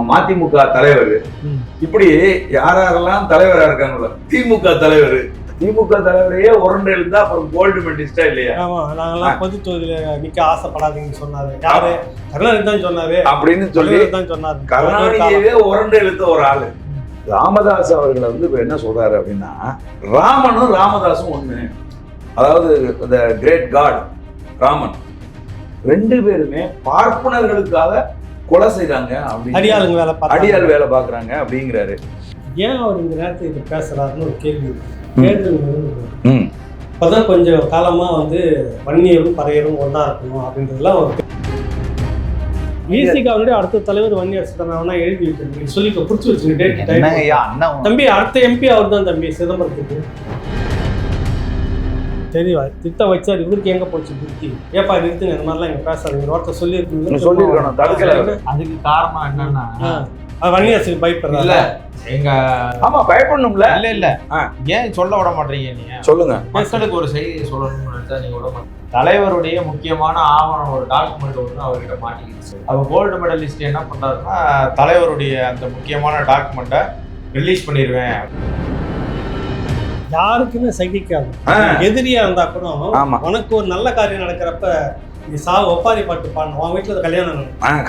மதிமுக தலைவர், இப்படி யாரெல்லாம் தலைவரா இருக்காங்களோ திமுக தலைவர், திமுக தலைவரையே உரண்டு எழுந்தா அப்புறம் கோல்டு மெடலிஸ்டா இல்லையா? ஆமா, நாங்கெல்லாம் பொது தொகுதியில நிக்க ஆசைப்படாதீங்கன்னு சொன்னாரு. யாரு? கருணாநிதி தான் சொன்னாரு அப்படின்னு சொல்லி தான் சொன்னாரு. கருணாநிதியவே உரண்டு எழுத்த ஒரு ஆளு. ராமதாஸ் அவர்களை இப்ப என்ன சொல்றாரு அப்படின்னா, ராமனும் ராமதாசும் ஒண்ணு. அதாவது இந்த கிரேட் காட் ராமன், ரெண்டு பேருமே பார்ப்பனர்களுக்காக கொலை செய்யறாங்க, அடியாள் வேலை பாக்குறாங்க அப்படிங்கிறாரு. ஏன் அவர் இந்த நேரத்தில் இது பேசுறாருன்னு ஒரு கேள்வி. இப்பதான் கொஞ்சம் காலமா வன்னியரும் பறையரும் ஒன்னா இருக்கணும் அப்படின்றதுலாம் விசிகாவுடைய அடுத்த தலைவர் வன்னியர் சிதம்பரம் எழுதி வைக்கிறது சொல்லி புடிச்சு வச்சுக்கிட்டே தம்பி அடுத்த எம்பி அவர் தான் தம்பி சிதம்பரத்துக்கு தெரியவா திட்டம் வச்சார். இவருக்கு எங்க போச்சு புத்தி? ஏப்பா நிறுத்துங்க, இந்த மாதிரிலாம் எங்க பேசாதீங்க வார்த்தை சொல்லியிருக்கணும். அதுக்கு காரணம் என்னன்னா வன்னியரசுக்கு பயப்படுறாங்க. எங்க ஆமா பயப்படணும்ல. இல்ல ஏன் சொல்ல விட மாட்டீங்க? நீங்க சொல்லுங்க. மக்களுக்கு ஒரு செய்தி சொல்லணும்னு நினைச்சா நீங்க விட மாட்டீங்க. தலைவருடைய முக்கியமான ஆவணம் ஒரு டாக்குமெண்ட் ஒன்று அவர்கிட்ட மாட்டிக்கிச்சு. அவர் கோல்டு மெடலிஸ்ட் என்ன பண்றாருன்னா, தலைவருடைய அந்த முக்கியமான டாக்குமெண்ட்டை ரிலீஸ் பண்ணிடுவேன். யாருக்குமே சகிக்காது. எதிரியா இருந்தா கூட உனக்கு ஒரு நல்ல காரியம் நடக்கிறப்ப நீ ஒப்பாரி பாட்டு பாடணும். உன் வீட்டுல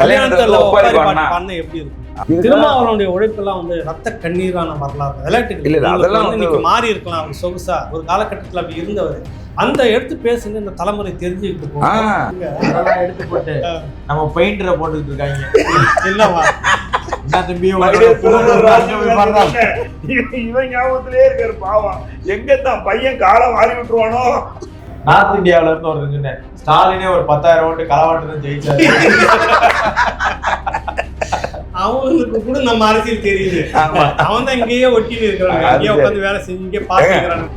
கல்யாணத்துல ஒப்பாரி பாட்டு பாடினா எப்படி இருக்கும்? திருமாவளவனுடைய உழைப்பெல்லாம் ரத்த கண்ணீரான வரலாறு விளையாட்டுகள் மாறி இருக்கலாம். அவர் சொகுசா ஒரு காலகட்டத்தில் அப்படி இருந்தவர். அந்த எடுத்து பேசுங்க, இந்த தலைமுறை தெரிஞ்சுக்கிட்டு போகும். அதெல்லாம் எடுத்து போட்டு நம்ம பெயிண்டரை போட்டுக்கிட்டு இருக்காங்க. இல்லவா இவன் ஞாபகத்திலே இருக்காரு பாவம். எங்க தான் பையன் காலம் மாறி விட்டுருவானோ. நார்த் இந்தியாவில இருந்து ஒரு இருந்தேன். ஸ்டாலினே ஒரு 10,000 ஓட்டு களவாட்டு தான் ஜெயிச்சாரு. அவங்களுக்கு கூட நம்ம அரசியல் தெரியுது. அவன் தான் இங்கேயே ஒட்டின்னு இருக்கிறாங்க, இங்கே உட்காந்து வேலை செஞ்சு இங்கே பார்த்துக்கிறாங்க.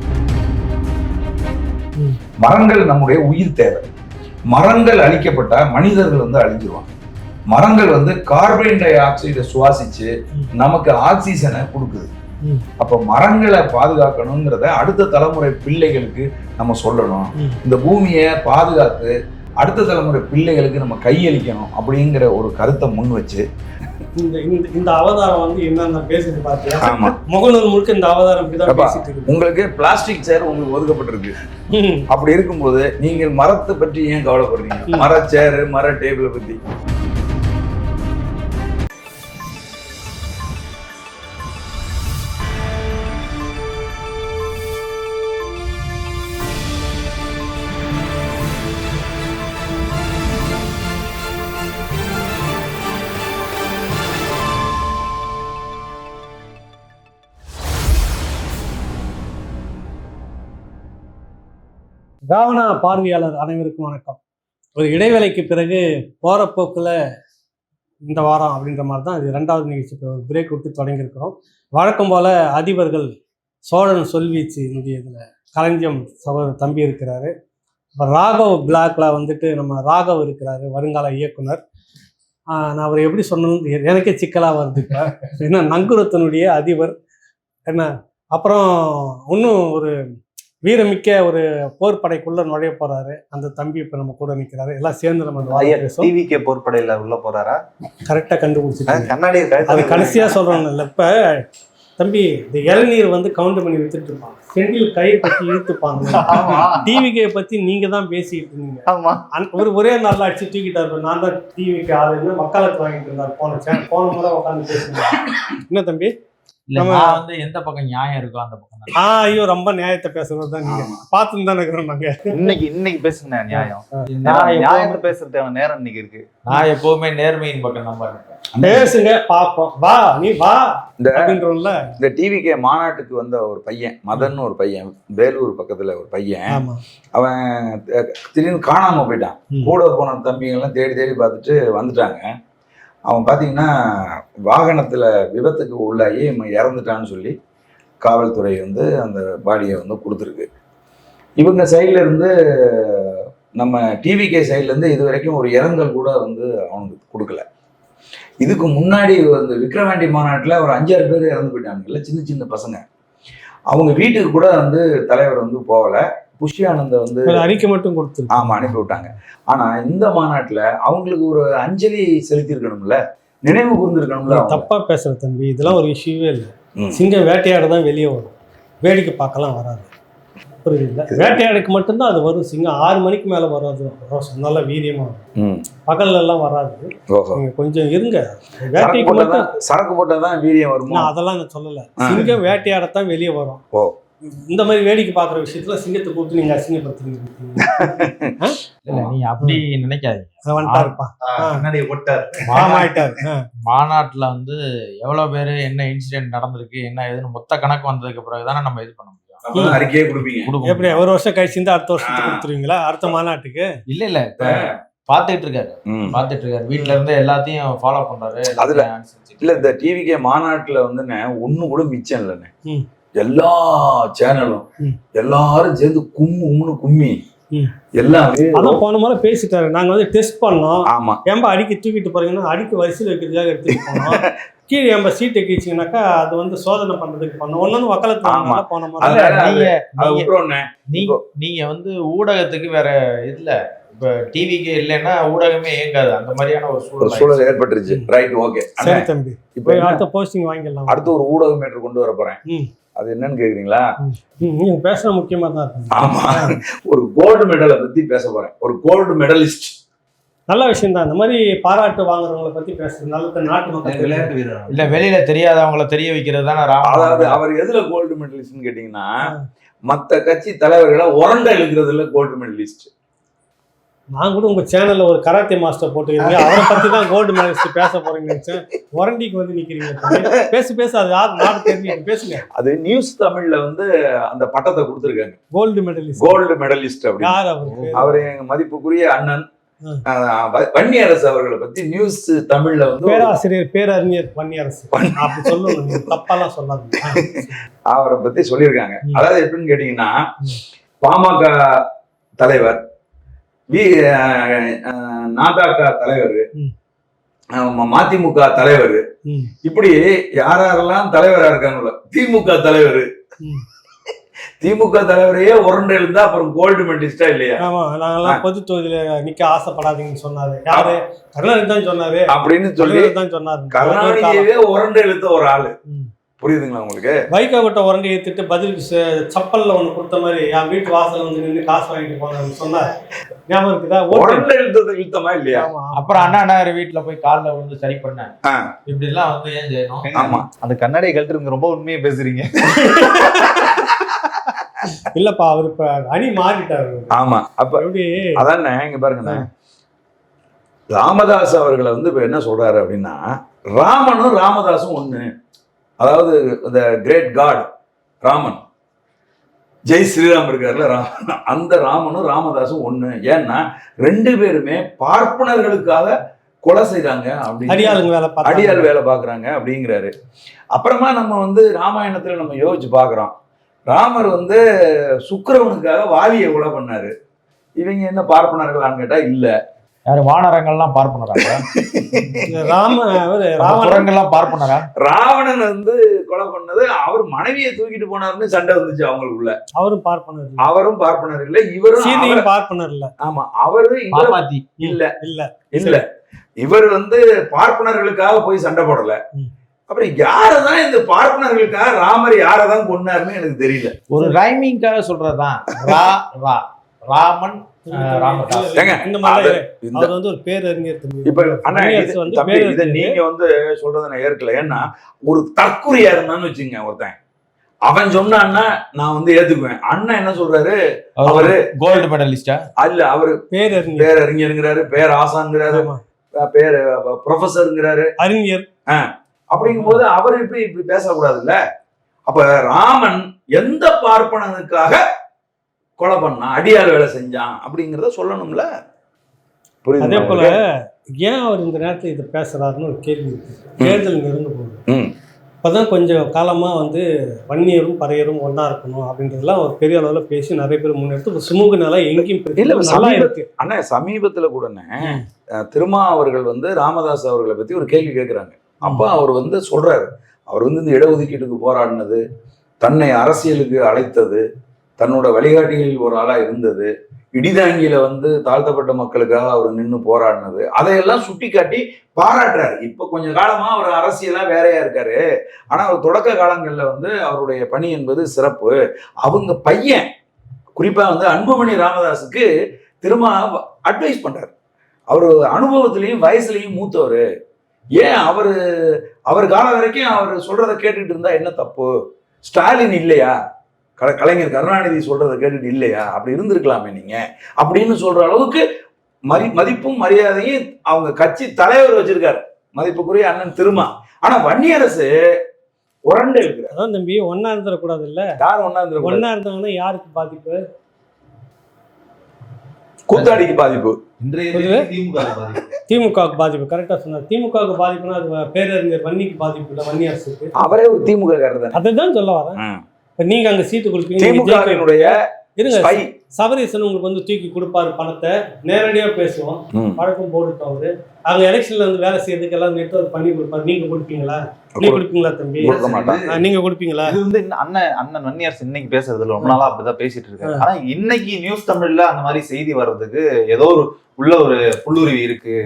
மரங்கள் நம்முடைய உயிர் தேவை. மரங்கள் அழிக்கப்பட்டா மனிதர்கள் அழிஞ்சிருவாங்க. மரங்கள் கார்பன் டை ஆக்சைடை சுவாசிச்சு நமக்கு ஆக்சிஜனை கொடுக்குது. அப்ப மரங்களை பாதுகாக்கணுங்கிறத அடுத்த தலைமுறை பிள்ளைகளுக்கு நம்ம சொல்லணும். இந்த பூமியை பாதுகாத்து அடுத்த தலைமுறை பிள்ளைகளுக்கு நம்ம கையளிக்கணும் அப்படிங்கிற ஒரு கருத்தை முன் வச்சு இந்த அவதாரம் என்னென்ன பேசிட்டு பார்த்தீங்கன்னா முகநூல் முழுக்க இந்த அவதாரம் உங்களுக்கு பிளாஸ்டிக் சேர் உங்களுக்கு ஒதுக்கப்பட்டிருக்கு. அப்படி இருக்கும்போது நீங்கள் மரத்தை பற்றி ஏன் கவலைப்படுறீங்க? மர சேரு மர டேபிளை பத்தி ராவணா பார்வையாளர் அனைவருக்கும் வணக்கம். ஒரு இடைவேளைக்கு பிறகு போகிற போக்கில் இந்த வாரம் அப்படின்ற மாதிரி தான் இது 2வது நிகழ்ச்சி. ஒரு பிரேக் விட்டு தொடங்கியிருக்கிறோம். வழக்கம் போல் அதிபர்கள் சோழன் சொல்வீச்சு இதில் களஞ்சியம் சகோதரர் தம்பி இருக்கிறாரு. இப்போ ராகவ் பிளாக்ல நம்ம ராகவ் இருக்கிறாரு, வருங்கால இயக்குனர். நான் அவர் எப்படி சொன்னது எனக்கே சிக்கலாக வருது. இப்போ என்ன நங்குரத்தினுடைய அதிபர் என்ன, அப்புறம் இன்னும் ஒரு வீரமிக்க ஒரு போர் படைக்குள்ள நுழைய போறாரு அந்த தம்பி. இப்ப நம்ம கூட நிக்கிறாரு. எல்லாம் சேர்ந்து நம்ம டிவிகே போர் படையில உள்ள போறாரா? கரெக்டா கண்டுபிடிச்சிட்டு கண்ணாடி அது கடைசியா சொல்றோம்ல. இப்ப தம்பி இந்த இளநீர் கவுண்ட் பண்ணி வித்துட்டு இருப்பான், செண்டில் கை பத்தி இழுத்துப்பாங்க. டிவிகே பத்தி நீங்க தான் பேசிட்டு இருந்தீங்க. ஒரே நாள்ல அடிச்சு தூக்கிட்டாரு. நான் தான் டிவிக்கு ஆளுன்னு வக்காலத்து வாங்கிட்டு இருந்தாரு. போன முறை உட்காந்து பேசுங்க. என்ன தம்பி எந்த பக்கம் நியாயம் இருக்கோ அந்த பக்கம். ஐயோ ரொம்ப நியாயத்தை பேசுறது தான் நீங்க பார்த்துன்னு தான் இருக்கிறோம். நாங்க இன்னைக்கு பேசுங்க நியாயத்தை பேசுறதுக்கான நேரம் இன்னைக்கு இருக்கு. நான் எப்பவுமே நேர்மையின் பக்கம் நம்ப பேசுங்க பாப்போம். வா நீ வா அப்படின்றோம்ல. இந்த டிவிகே மாநாட்டுக்கு வந்த ஒரு பையன் மதன், ஒரு பையன் வேலூர் பக்கத்துல ஒரு பையன், அவன் திடீர்னு காணாம போயிட்டான். கூட போன தம்பிங்கெல்லாம் தேடி தேடி பார்த்துட்டு வந்துட்டாங்க. அவன் பார்த்தீங்கன்னா வாகனத்தில் விபத்துக்கு உள்ளாகி இறந்துட்டான்னு சொல்லி காவல்துறை அந்த பாடியை கொடுத்துருக்கு. இவங்க சைட்லேருந்து நம்ம டிவிகே சைட்லேருந்து இது வரைக்கும் ஒரு இரங்கல் கூட அவனுக்கு கொடுக்கல. இதுக்கு முன்னாடி விக்ரவாண்டி மாநாட்டில் ஒரு 5-6 பேர் இறந்து போயிட்டாங்கல்ல, சின்ன சின்ன பசங்க. அவங்க வீட்டுக்கு கூட தலைவர் போகலை. புஷி ஆனந்த அறிக்கை மட்டும் கொடுத்து அனுப்பி விட்டாங்க. ஆனா இந்த மாநாட்டுல அவங்களுக்கு ஒரு அஞ்சலி செலுத்தி இருக்கணும்ல. நினைவு கூர்ந்திருக்கணும்ல. தப்பா பேசுற தம்பி, இதெல்லாம் ஒரு விஷயமே இல்லை. ம். சிங்கம் வேட்டையாட தான் வெளியே வரும், வேடிக்கை பார்க்கலாம் வராது. புரியுதுல்ல? வேட்டையாடுக்கு மட்டும்தான் அது வரும். சிங்கம் 6 மணிக்கு மேலே வராது, நல்ல வீரியமா வரும். பகல்ல எல்லாம் வராது. ஓஹோ. நீங்க கொஞ்சம் இருங்க. வேட்டைக்கு மட்டும் சரக்கு போட்டாதான் வீரியம் வருமா? நான் அதெல்லாம் நான் சொல்லல. சிங்கம் வேட்டையாடத்தான் வெளியே வரும். ஓ. இந்த மாதிரி வேடிக்கை பார்க்குற விஷயத்துல சிங்கத்தை கூப்பிட்டு நீங்க அசிங்கப்படுத்துறீங்க. இல்ல நீ அப்படி நினைக்காதீங்க. வந்துட்டாருப்பா, கண்ணாடியை போட்டாரு. மாமாயிட்டாரு. மாநாட்டுல வந்து எவ்வளவு பேரு என்ன இன்சிடென்ட் நடந்திருக்கு என்ன ஏதுன்னு மொத்த கணக்கு வந்ததுக்கு பிறகுதானே நம்ம இது பண்ண முடியும். அறிக்கையே கொடுப்பீங்க. எப்படி ஒரு வருஷம் கழிச்சு இருந்தா அடுத்த வருஷத்துக்கு கொடுத்துருவீங்களா? அடுத்த மாநாட்டுக்கு இல்ல பாத்துட்டு இருக்காரு. வீட்டுல இருந்து எல்லாத்தையும் ஃபாலோ பண்றாரு. அதுல இல்ல இந்த டிவிகே மாநாட்டுல வந்து ஒண்ணு கூட மிச்சம் இல்லைண்ணே. எல்லா சேனலும் எல்லாரும் சேர்ந்து கும்மி எல்லாம் அதான் போன முறை பேசிட்டாரு. நாங்க வந்து டெஸ்ட் பண்ணோம். ஆமா. ஏன்பா அடிக்க தூக்கிட்டு போறீங்கன்னா அடிக்க வரிசையில் வைக்கிறதுக்காக எடுத்துட்டு போனோம். கீழே நம்ம சீட்டை கீச்சிங்கனாக்கா அது வந்து சோதனை பண்றதுக்கு பண்ணோம். ஒன்னு வக்கலத்துல போன முறை நீங்க வந்து ஊடகத்துக்கு வேற இல்ல. இப்ப டிவிக்கு இல்லைன்னா ஊடகமே இயங்காது. அந்த மாதிரியான ஒரு சூழல் ஏற்பட்டுருச்சு. Right, okay. சரி தம்பி, இப்ப அடுத்த போஸ்டிங் வாங்கிடலாம். அடுத்து ஒரு ஊடக மேட்டர் கொண்டு வர போறேன். அது என்னன்னு கேக்குறீங்களா? நீங்க பேசுற முக்கியமா தான் இருக்கு. ஆமா, ஒரு கோல்டு மெடலை பத்தி பேச போறேன். ஒரு கோல்டு மெடலிஸ்ட். நல்ல விஷயம் தான். இந்த மாதிரி பாராட்டு வாங்குறவங்களை பத்தி பேசுறது நல்ல. நாட்டு மக்கள் விளையாட்டு வீரர் இல்ல, வெளியில தெரியாதவங்களை தெரிய வைக்கிறது தானே. அதாவது அவர் எதுல கோல்டு மெடலிஸ்ட்னு கேட்டீங்கன்னா, மத்த கட்சி தலைவர்களை உரண்ட இழுக்கிறதுல கோல்டு மெடலிஸ்ட். நான் கூட உங்க சேனல்ல ஒரு கராத்தே மாஸ்டர் போட்டுக்கிறீங்க, அவரை பத்தி தான் கோல்டு மெடலிஸ்ட் பேச போறீங்கன்னு நினைச்சேன். உரண்டிக்கு வந்து நிக்கிறீங்க. பேசு அது யார் நாடு தெரிஞ்சு பேசுங்க. அது நியூஸ் தமிழ்ல வந்து அந்த பட்டத்தை கொடுத்துருக்காங்க, கோல்டு மெடலிஸ்ட். கோல்டு மெடலிஸ்ட் அப்படி. யார் அவர் எங்க மதிப்புக்குரிய அண்ணன் வன்னியரசு அவர்களை பத்தி நியூஸ் தமிழ்ல வந்து பேராசிரியர் பேரறிஞர் வன்னியரசு அப்படி சொல்லணும், தப்பாலாம் சொல்லாது. அவரை பத்தி சொல்லியிருக்காங்க. அதாவது எப்படின்னு கேட்டீங்கன்னா, பாமக தலைவர், நாதக தலைவர், மதிமுக தலைவர், இப்படி யாரெல்லாம் தலைவரா இருக்காங்களோ, திமுக தலைவர், திமுக தலைவரையே உரண்டு எழுந்தா அப்புறம் கோல்டு மெடலிஸ்டா இல்லையா? ஆமா, நாங்கெல்லாம் பொது தொகுதியில நிக்க ஆசைப்படாதீங்கன்னு சொன்னாரு. யாரு? கருணாநிதி தான் சொன்னாரு அப்படின்னு சொல்லி தான் சொன்னாரு. கருணாநிதியவே உரண்டு எழுத்த ஒரு ஆளு. புரியுதுங்களா உங்களுக்கு? வைகோ கிட்ட உரண்டி ஏத்துட்டு பதில் சப்பல்ல ஒண்ணு கொடுத்த மாதிரி என் வீட்டு வாசல் வந்து நின்று காசு வாங்கிட்டு போனான்னு சொன்னார். ஞாபகம் இருக்குதா? உரண்டு இழுத்தமா இல்லையா? அப்புறம் அண்ணா வீட்டுல போய் காலில் விழுந்து சரி பண்ண இப்படி எல்லாம் வந்து ஏன் செய்யணும்? ஆமா, அந்த கண்ணாடியை கழட்டு ரொம்ப உண்மையை பேசுறீங்க. இல்லப்பா, அவர் இப்ப அணி மாறிட்டாரு. ஆமா, அப்ப எப்படி அதானே. இங்க பாருங்க, ராமதாஸ் அவர்களை வந்து இப்ப என்ன சொல்றாரு அப்படின்னா, ராமனும் ராமதாசும் ஒண்ணு. அதாவது இந்த கிரேட் காட் ராமன், ஜெய் ஸ்ரீராம் இருக்காருல்ல, ராமன், அந்த ராமனும் ராமதாசும் ஒண்ணு. ஏன்னா 2 பேருமே பார்ப்பனர்களுக்காக கொலை செய்றாங்க, அப்படி அடியாள் வேலை பாக்குறாங்க அப்படிங்கிறாரு. அப்புறமா நம்ம வந்து ராமாயணத்துல நம்ம யோசிச்சு பாக்குறோம், ராமர் வந்து சுக்கிரவனுக்காக வாலியை கொலை பண்ணாரு. இவங்க என்ன பார்ப்பனர்களான்னு கேட்டா இல்ல. யாரு? வானரங்கள்லாம் பார்ப்பனராங்க. ராவணங்கள்லாம் பார்ப்பனரா? ராவணன் வந்து கொலை பண்ணது அவர் மனைவியை தூக்கிட்டு போனாருன்னு சண்டை வந்துச்சு அவங்களுக்குள்ள. அவரும் பார்ப்பனர், அவரும் பார்ப்பனர் இல்ல, இவரும் பார்ப்பனர் இல்ல. ஆமா, அவரு இல்ல இல்ல இல்ல, இவர் வந்து பார்ப்பனர்களுக்காக போய் சண்டை போடல. அப்புறம் யாரதான் இந்த பார்ப்பனர்களுக்காக ராமர் யாரதான் கொன்னாருன்னு எனக்கு தெரியல. ஒரு ரைமிங்காக சொல்றதுதான் ராமன் ராமதாஸ். வந்து ஒரு பேரறிஞர். இப்ப அண்ணா தம்பி, இதை நீங்க வந்து சொல்றதை நான் ஏற்கல. ஏன்னா ஒரு தற்குறியா இருந்தான்னு வச்சுங்க, ஒருத்தன் அவன் சொன்னான்னா நான் வந்து ஏத்துக்குவேன். அண்ணா என்ன சொல்றாரு, அவரு கோல்டு மெடலிஸ்டா அல்ல, அவரு பேரறிஞருங்கிறாரு, பேராசான்ங்கிறாரு, பேர் ப்ரொஃபஸருங்கிறாரு, அறிஞர். அப்படிங்கும் போது அவர் இப்படி பேசக்கூடாதுல்ல. அப்ப ராமன் எந்த பார்ப்பனனுக்காக கொலை பண்ணான், அடியாள் வேலை செஞ்சான் அப்படிங்கிறத சொல்லணும்ல. புரியுது? அதே போல ஏன் அவர் இந்த நேரத்தில் இதை பேசுறாருன்னு ஒரு கேள்வி இருக்கு. தேர்தல் நெருங்க போகுது. இப்பதான் கொஞ்சம் காலமா வந்து வன்னியரும் பறையரும் ஒன்னா இருக்கணும் அப்படின்றதுலாம் ஒரு பெரிய அளவுல பேசி நிறைய பேர் முன்னெடுத்து சுமூக நிலை எங்கேயும் நல்லா இருக்கு. ஆனா சமீபத்துல கூட திருமா அவர்கள் வந்து ராமதாஸ் அவர்களை பத்தி ஒரு கேள்வி கேட்கிறாங்க. அப்ப அவர் வந்து சொல்றாரு, அவர் வந்து இந்த இடஒதுக்கீட்டுக்கு போராடினது, தன்னை அரசியலுக்கு அழைத்தது, தன்னோட வழிகாட்டிகளில் ஒரு ஆளா இருந்தது, இடிதாங்கியில வந்து தாழ்த்தப்பட்ட மக்களுக்காக அவர் நின்று போராடினது, அதையெல்லாம் சுட்டி காட்டி பாராட்டுறாரு. இப்ப கொஞ்ச காலமா அவர் அரசியலா வேறையா இருக்காரு. ஆனா அவர் தொடக்க காலங்கள்ல வந்து அவருடைய பணி என்பது சிறப்பு. அவங்க பையன் குறிப்பா வந்து அன்புமணி ராமதாஸுக்கு திரும்ப அட்வைஸ் பண்றாரு. அவர் அனுபவத்திலையும் வயசுலையும் மூத்தவர். ஏன் அவர் காலம் வரைக்கும் அவர் சொல்றதை கேட்டுட்டு இருந்தா என்ன தப்பு? ஸ்டாலின் இல்லையா, கலைஞர் கருணாநிதி சொல்றதை கேட்டுட்டு இல்லையா, அப்படி இருந்திருக்கலாமே நீங்க அப்படின்னு சொல்ற அளவுக்கு மதிப்பும் மரியாதையும் அவங்க கட்சி தலைவர் வச்சிருக்காரு, மதிப்புக்குரிய அண்ணன் திருமா. ஆனா வன்னியரசு உரண்டு இருக்கிறார். அதான் தம்பி, ஒன்னா இருந்துடக்கூடாது இல்ல. யார் ஒன்னா இருந்துடக்கூடாது? ஒன்னா இருந்தாங்கன்னா யாருக்கு பாதிப்பு? கூத்தாடிக்கு பாதிப்பு. திமுகவுக்கு பாதிப்பு. கரெக்டா சொன்னார். திமுகவுக்கு பாதிப்புனா அது பேரறிஞர் வன்னிக்கு பாதிப்பு இல்லை, வன்னியரசுக்கு. அவரே ஒரு திமுக காரர். அதுதான் சொல்ல வரேன். இப்ப நீங்க அங்க சீட்டு கொடுப்பீங்க, இருங்க சபரீசன் உங்களுக்கு வந்து தூக்கி கொடுப்பாரு பணத்தை, நேரடியா பேசுவோம், வழக்கம் போட்டுட்டோம். அவரு அங்க எலெக்ஷன்ல வந்து வேலை செய்யறதுக்கு எல்லாம் நெட்வொர்க் பண்ணி கொடுப்பாரு. நீங்க கொடுப்பீங்களா? நீங்க கொடுப்பீங்களா தம்பி? நீங்க கொடுப்பீங்களா? இது வந்து அண்ணன் வன்னியரசு இன்னைக்கு பேசுறதுல ரொம்ப நாளா அப்படிதான் பேசிட்டு இருக்காரு. ஆனா இன்னைக்கு நியூஸ் தமிழ்ல அந்த மாதிரி செய்தி வர்றதுக்கு ஏதோ உள்ள ஒரு புல்லுருவி இருக்கு.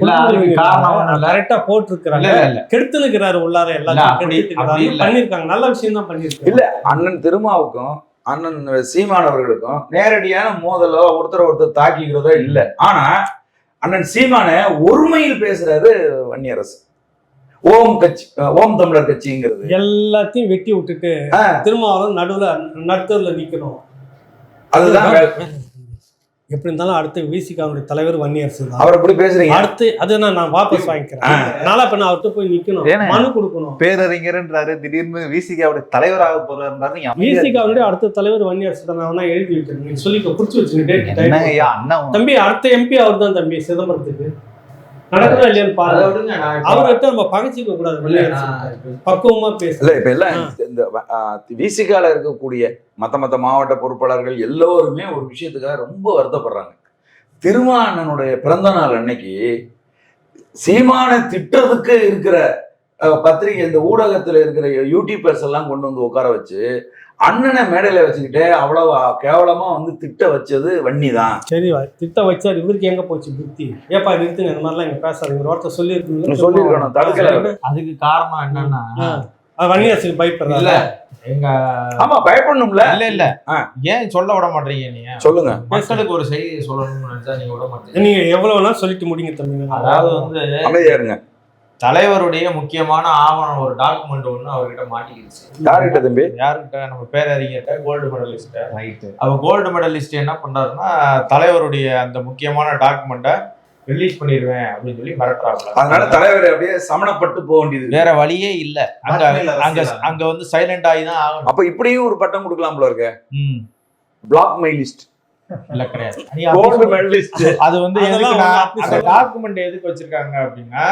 காரணம் கரெக்டா போட்டிருக்கிறாங்க. கெடுத்துனுக்கிறாரு உள்ளார எல்லாம் பண்ணிருக்காங்க. நல்ல விஷயம் தான் பண்ணிருக்காங்க. இல்ல, அண்ணன் திருமாவுக்கும் அண்ணன் சீமானவர்களுக்கும் நேரடியான மோதலோ ஒருத்தர் தாக்கிக்கிறதோ இல்ல. ஆனா அண்ணன் சீமான ஒருமையில் பேசுறாரு வன்னியரசு. ஓம் தமிழர் கட்சிங்கிறது எல்லாத்தையும் வெட்டி விட்டுட்டு திருமாவளவன் நடுத்தூர்ல நிக்கணும். அதுதான் எப்படி இருந்தாலும் அடுத்து விசிகாவுடைய தலைவர் வன்னியரசு தான். அவர் எப்படி பேசுறீங்க? அடுத்து அது நான் வாபஸ் வாங்கிக்கிறேன். நாளா பண்ண அவர்கிட்ட போய் நிக்கணும், மனு கொடுக்கணும். பேரறிஞர்ன்றாரு, திடீர்னு விசிகாவுடைய தலைவராக போறாரு. விசிகாவுடைய அடுத்த தலைவர் வன்னியரசு தான். நான் எழுதி வைக்கிறேன், நீங்க சொல்லி குறிச்சு வச்சுக்கிட்டே. தம்பி அடுத்த எம்பி அவர் தான் தம்பி, சிதம்பரத்துக்கு. நடக்குதா இல்லையான்னு பாருங்க. அவர்கிட்ட நம்ம பகைச்சிக்க கூடாது, பக்குவமா பேசல. இப்ப எல்லாம் இந்த விசிகால இருக்கக்கூடிய மத்த மாவட்ட பொறுப்பாளர்கள் எல்லோருமே ஒரு விஷயத்துக்காக ரொம்ப வருத்தப்படுறாங்க. திருமாவளவனுடைய பிறந்த நாள் அன்னைக்கு சீமான திட்டத்துக்கு இருக்கிற பத்திரிகை, இந்த ஊடகத்துல இருக்கிற யூடியூபர்ஸ் எல்லாம் கொண்டு வந்து உட்கார வச்சு அண்ணனை மேடையில வச்சுக்கிட்டே அவ்வளவு கேவலமா வந்து திட்ட வச்சது வன்னி தான். சரி, திட்ட வச்சாரு. இவருக்கு எங்க போச்சு புத்தி? ஏப்பா நிறுத்துங்க, இந்த மாதிரிலாம் இங்க பேசாதீங்க, வார்த்தை சொல்லிருக்கணும், தடுக்கல. அதுக்கு காரணம் என்னன்னா வன்னியரசுக்கு பயப்படுறாங்க. ஆமா, பயப்படணும்ல. இல்ல ஏன் சொல்ல விட மாட்டீங்க? நீங்க சொல்லுங்க. மக்களுக்கு ஒரு செய்தி சொல்லணும்னு நினைச்சா நீங்க விட மாட்டீங்க. நீங்க எவ்வளவுனா சொல்லிட்டு முடிங்க தம்பி. அதாவது வந்து அமைதியா இருங்க. தலைவருடைய முக்கியமான ஆவணம் ஒரு டாக்குமெண்ட் ஒண்ணு அவர்கிட்ட மாட்டிக்கிடுச்சு. யாருகிட்ட தம்பி? யாருக்கிட்ட? நம்ம பேரறிஞர்கிட்ட, கோல்டு மெடலிஸ்ட். அவர் கோல்டு மெடலிஸ்ட் என்ன பண்றாருன்னா, தலைவருடைய அந்த முக்கியமான டாக்குமெண்ட்டை ரிலீஸ் பண்ணிடுவேன் அப்படின்னு சொல்லி மிரட்டுறாங்க. அதனால தலைவர் அப்படியே சமணப்பட்டு போக வேண்டியது, வேற வழியே இல்ல. அங்க வந்து சைலண்ட் ஆகி தான் ஆகணும். அப்ப இப்படியும் ஒரு பட்டம் கொடுக்கலாம்ல இருக்க. பிளாக் மெயிலிஸ்ட் இல்ல, கிடையாது. அது வந்து அந்த டாக்குமெண்ட் எதுக்கு வச்சிருக்காங்க அப்படின்னா,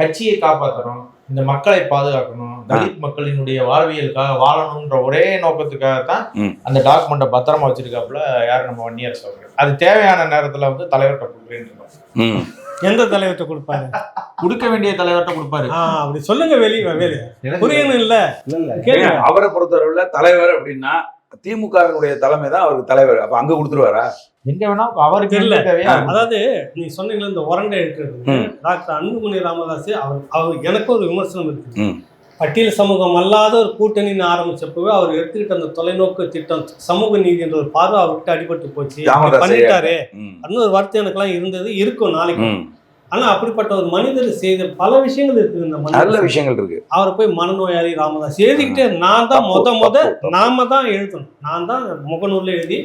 கட்சியை காப்பாற்றணும், இந்த மக்களை பாதுகாக்கணும், தலித் மக்களினுடைய வாழ்வியலுக்காக வாழணும்ன்ற ஒரே நோக்கத்துக்காகத்தான் அந்த டாக்குமெண்ட்டை பத்திரமா வச்சிருக்காப்புல யாரு, நம்ம வன்னியரசு அவர்கள். அது தேவையான நேரத்துல வந்து தலைவர்கிட்ட கொடுக்குறேன்னு. எந்த தலைவர்கிட்ட கொடுப்பாரு? கொடுக்க வேண்டிய தலைவர்கிட்ட கொடுப்பாரு. அப்படி சொல்லுங்க. வெளியே புரியணும் இல்ல. அவரை பொறுத்தவரையில தலைவர் அப்படின்னா திமுகவினுடைய தலைமை தான் அவருக்கு தலைவர். அப்ப அங்க கொடுத்துருவாரா? எங்க வேணா அவருக்கு இல்ல. அதாவது நீ சொன்னீங்களா இந்த உரண்டை எடுக்கிறது, டாக்டர் அன்புமணி ராமதாஸ் அவர் எனக்கு ஒரு விமர்சனம் இருக்கு. பட்டியல் சமூகம் அல்லாத ஒரு கூட்டணின்னு ஆரம்பிச்சப்பவே அவர் எடுத்துக்கிட்ட அந்த தொலைநோக்கு திட்டம் சமூக நீதி என்ற ஒரு பார்வை அவர்கிட்ட அடிபட்டு போச்சு. பண்ணிட்டாரு அப்படின்னு ஒரு வார்த்தை எனக்குலாம் இருந்தது, இருக்கும் நாளைக்கு. ஆனா அப்படிப்பட்ட ஒரு மனிதர் செய்த பல விஷயங்கள் இருக்கு. இந்த நல்ல விஷயங்கள் இருக்கு. அவரை போய் மனநோயாளி ராமதாஸ் எழுதிக்கிட்டே, நான் தான் நாம தான் எழுதணும். நான் தான் முகநூர்ல எழுதி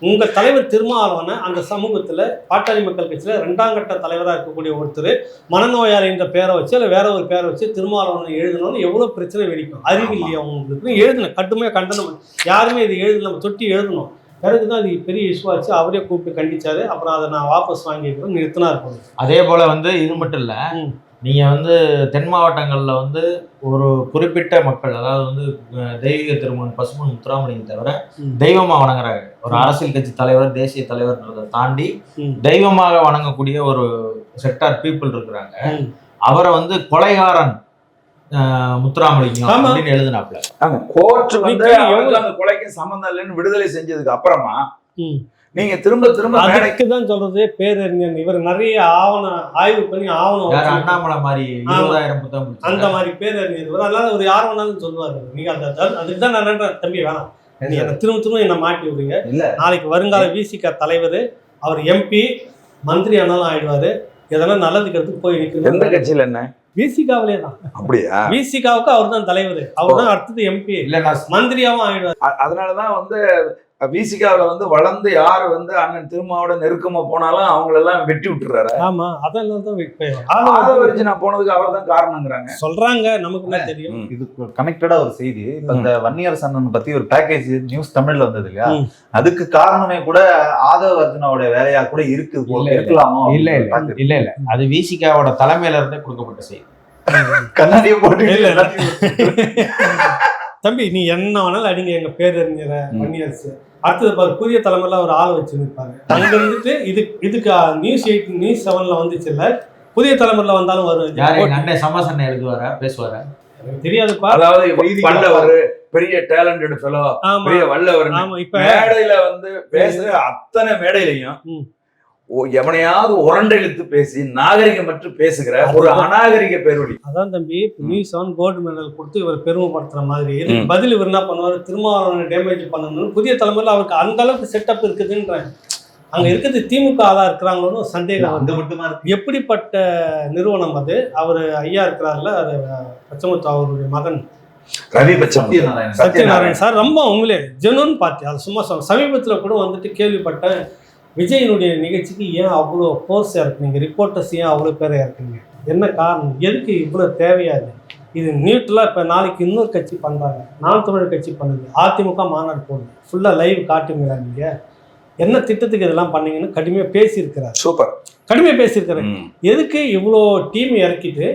உங்க தலைவர் திருமாவளவனை அந்த சமூகத்துல பாட்டாளி மக்கள் கட்சியில 2ஆம் கட்ட தலைவராக இருக்கக்கூடிய ஒருத்தர் மனநோயாளி என்ற பேரை வச்சு இல்ல வேற ஒரு பேரை வச்சு திருமாவளவனை எழுதணும்னு எவ்வளவு பிரச்சனை வெடிக்கும். அறிவு இல்லையா உங்களுக்கு? எழுதணும், கட்டுமையா கண்டனம். யாருமே இது எழுதல, நம்ம தொட்டி எழுதணும். பிறகுதான் அது பெரிய இஷ்யூ ஆச்சு. அவரே கூப்பிட்டு கண்டிச்சாரு. அப்புறம் அதை நான் வாபஸ் வாங்கிக்கிறோம், நிறுத்தினா இருக்கும். அதே போல வந்து இது மட்டும் இல்ல, நீங்க வந்து தென் மாவட்டங்கள்ல வந்து ஒரு குறிப்பிட்ட மக்கள், அதாவது வந்து தெய்வீக திருமணம் பசுமன் முத்துராமலிங்க தவிர தெய்வமா வணங்குறாங்க. ஒரு அரசியல் கட்சி தலைவர், தேசிய தலைவர்ன்றதை தாண்டி தெய்வமாக வணங்கக்கூடிய ஒரு செக்டார் பீப்புள் இருக்கிறாங்க. அவரை வந்து கொலைகாரன் முத்துராமலிங்கம் அப்படின்னு எழுதினாப்ல. கோர்ட் வந்து அந்த கொலைக்கு சம்பந்தம் இல்லைன்னு விடுதலை செஞ்சதுக்கு அப்புறமா நீங்க திரும்ப திரும்ப அதுக்கு தான் சொல்றது பேரறிஞர். இவர் நிறைய ஆய்வு பண்ணி ஆவணம் அண்ணாமலை மாதிரி 20,000 புத்தகம் அந்த மாதிரி பேரறிஞர் இவர். அதனால ஒரு யார் வேணாலும் சொல்லுவாரு. நீங்க அதுக்கு தான் நான் நினைக்கிறேன், தம்பி வேணாம் நீ என்ன திரும்ப என்ன மாட்டி விடுங்க. நாளைக்கு வருங்கால விசிக தலைவர், அவர் MP மந்திரி ஆனாலும் ஆயிடுவாரு. எதனா நல்லதுக்கு எடுத்து போய் நிற்கணும். எந்த கட்சியில என்ன விசிகாவிலே தான். அப்படியா? விசிகாவுக்கு அவர் தான் தலைவர், அவர் தான் அடுத்தது MP, இல்ல மந்திரியாவும் ஆயிடுவார். அதனாலதான் வந்து விசிகாவில வந்து வளர்ந்து யாரு வந்து அண்ணன் திருமாவோட நெருக்கமா போனாலும் அவங்களெல்லாம் வெட்டி விட்டுறாரு. ஆமா, அதெல்லாம் தான் நான் போனதுக்கு அவர் தான் காரணங்கிறாங்க, சொல்றாங்க. நமக்கு என்ன தெரியும். இது கனெக்டடா ஒரு செய்தி. இப்ப இந்த வன்னியரசு அண்ணன் பத்தி ஒரு பேக்கேஜ் நியூஸ் தமிழ்ல வந்தது இல்லையா, அதுக்கு காரணமே கூட ஆதவ அர்ஜுனாவோட வேலையா கூட இருக்கலாமோ? இல்ல அது விசிகாவோட தலைமையில இருந்தே கொடுக்கப்பட்ட செய்தி. கண்ணாடியை போட்டு இல்ல தம்பி, நீ என்ன வேணாலும் அடிங்க எங்க பேரறிஞர வன்னியரசு. அடுத்தது பாரு, புதிய தலைமையில ஒரு ஆள் வச்சு நிற்பாங்க. அங்க இருந்துட்டு இதுக்கு News 8 News 7ல வந்துச்சு இல்ல, புதிய தலைமுறையில வந்தாலும் வரும். அண்ணன் சமாசனை எழுதுவாரா பேசுவாரா எனக்கு தெரியாதுப்பா. அதாவது வல்லவர், பெரிய டேலண்டட் ஃபெலோ, பெரிய வல்லவர். இப்ப மேடையில வந்து பேசுற அத்தனை மேடையிலையும் எவனையாவது உரண்டை இழுத்து பேசி நாகரிகமற்று பேசுகிற ஒரு அநாகரிக பேரொழி. அதான் தம்பி, News 7 கோல்டு மெடல் கொடுத்து இவர் பெருமைப்படுத்துற மாதிரி பதில் இவர் என்ன பண்ணுவாரு, திருமாவளவனை டேமேஜ் பண்ணணும்னு புதிய தலைமுறையில் அவருக்கு அந்த அளவுக்கு செட்டப் இருக்குதுன்றேன். அங்க இருக்கிறது திமுக ஆளா இருக்கிறாங்களோன்னு சந்தேகம். அந்த மட்டுமா இருக்கு. எப்படிப்பட்ட நிறுவனம் அது? அவர் ஐயா இருக்கிறார்ல, அது பச்சமுத்து அவருடைய மகன் ரவி சத்யநாராயணன் சார், ரொம்ப உங்களே ஜெனுவன் பார்ட்டி. அது சும்மா சொல்ல. சமீபத்தில் கூட வந்துட்டு கேள்விப்பட்டேன், விஜயனுடைய நிகழ்ச்சிக்கு ஏன் அவ்வளோ ஃபோர்ஸாக இருக்கு, நீங்கள் ரிப்போர்ட்டர்ஸ் ஏன் அவ்வளோ பேராக இருக்குங்க, என்ன காரணம், எதுக்கு இவ்வளோ தேவையாது? இது நியூட்ரலாக இப்போ நாளைக்கு இன்னொரு கட்சி பண்ணுறாங்க, நாம் தமிழர் கட்சி பண்ணுது, அதிமுக மாநாடு போடுது, ஃபுல்லாக லைவ் காட்டுங்களா நீங்கள் என்ன திட்டத்துக்கு இதெல்லாம் பண்ணீங்கன்னு கடுமையாக பேசியிருக்கிறார். சூப்பர், கடுமையாக பேசியிருக்கிறாரு. எதுக்கு இவ்வளோ டீம் இறக்கிட்டு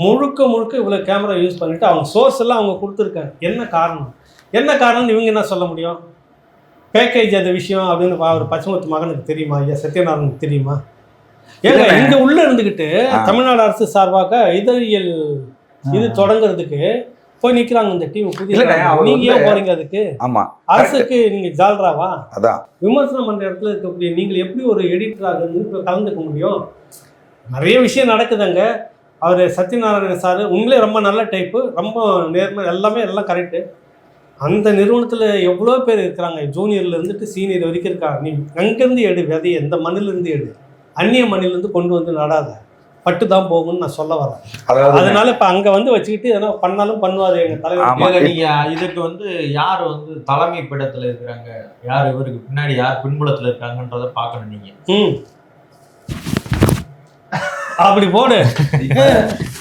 முழுக்க இவ்வளோ கேமரா யூஸ் பண்ணிட்டு அவங்க சோர்ஸ் எல்லாம் அவங்க கொடுத்துருக்காங்க. என்ன காரணம்னு இவங்க என்ன சொல்ல முடியும்? பேக்கேஜ் அந்த விஷயம் அப்படின்னு அவர் பச்சமுத்து மகனுக்கு தெரியுமா? ஐயா சத்யநாராயணுக்கு தெரியுமா? ஏங்க இங்க உள்ள இருந்துகிட்டு தமிழ்நாடு அரசு சார்பாக இதழியல் இது தொடங்குறதுக்கு போய் நிக்கிறாங்க இந்த டீம். புதிய நீங்க ஏன் போறீங்க அதுக்கு? ஆமா, அரசுக்கு நீங்க ஜால்ராவா? அதான் விமர்சனம் பண்ற இடத்துல இருக்கக்கூடிய நீங்கள் எப்படி ஒரு எடிட்டராக கலந்துக்க முடியும்? நிறைய விஷயம் நடக்குதுங்க. அவர் சத்யநாராயணன் சார் உண்மையிலே ரொம்ப நல்ல டைப்பு, ரொம்ப நேர்மை, எல்லாம் கரெக்டு. அந்த நிறுவனத்தில் எவ்வளோ பேர் இருக்கிறாங்க, ஜூனியர்ல இருந்துட்டு சீனியர் வரைக்கும் இருக்காங்க. நீ அங்கேருந்து எடு விதையை, எந்த மண்ணிலேருந்து எடு, அந்நிய மண்ணிலேருந்து கொண்டு வந்து நடாத, பட்டு தான் போகும்னு நான் சொல்ல வரேன். அதனால இப்போ அங்கே வந்து வச்சுக்கிட்டு எதனா பண்ணாலும் பண்ணுவார் எங்கள் தலைவர். நீங்கள் இதுக்கு வந்து யார் வந்து தலைமை பீடத்தில் இருக்கிறாங்க, யார் இவருக்கு பின்னாடி யார் பின்புலத்தில் இருக்காங்கன்றதை பார்க்கணும் நீங்கள். அப்படி போடு.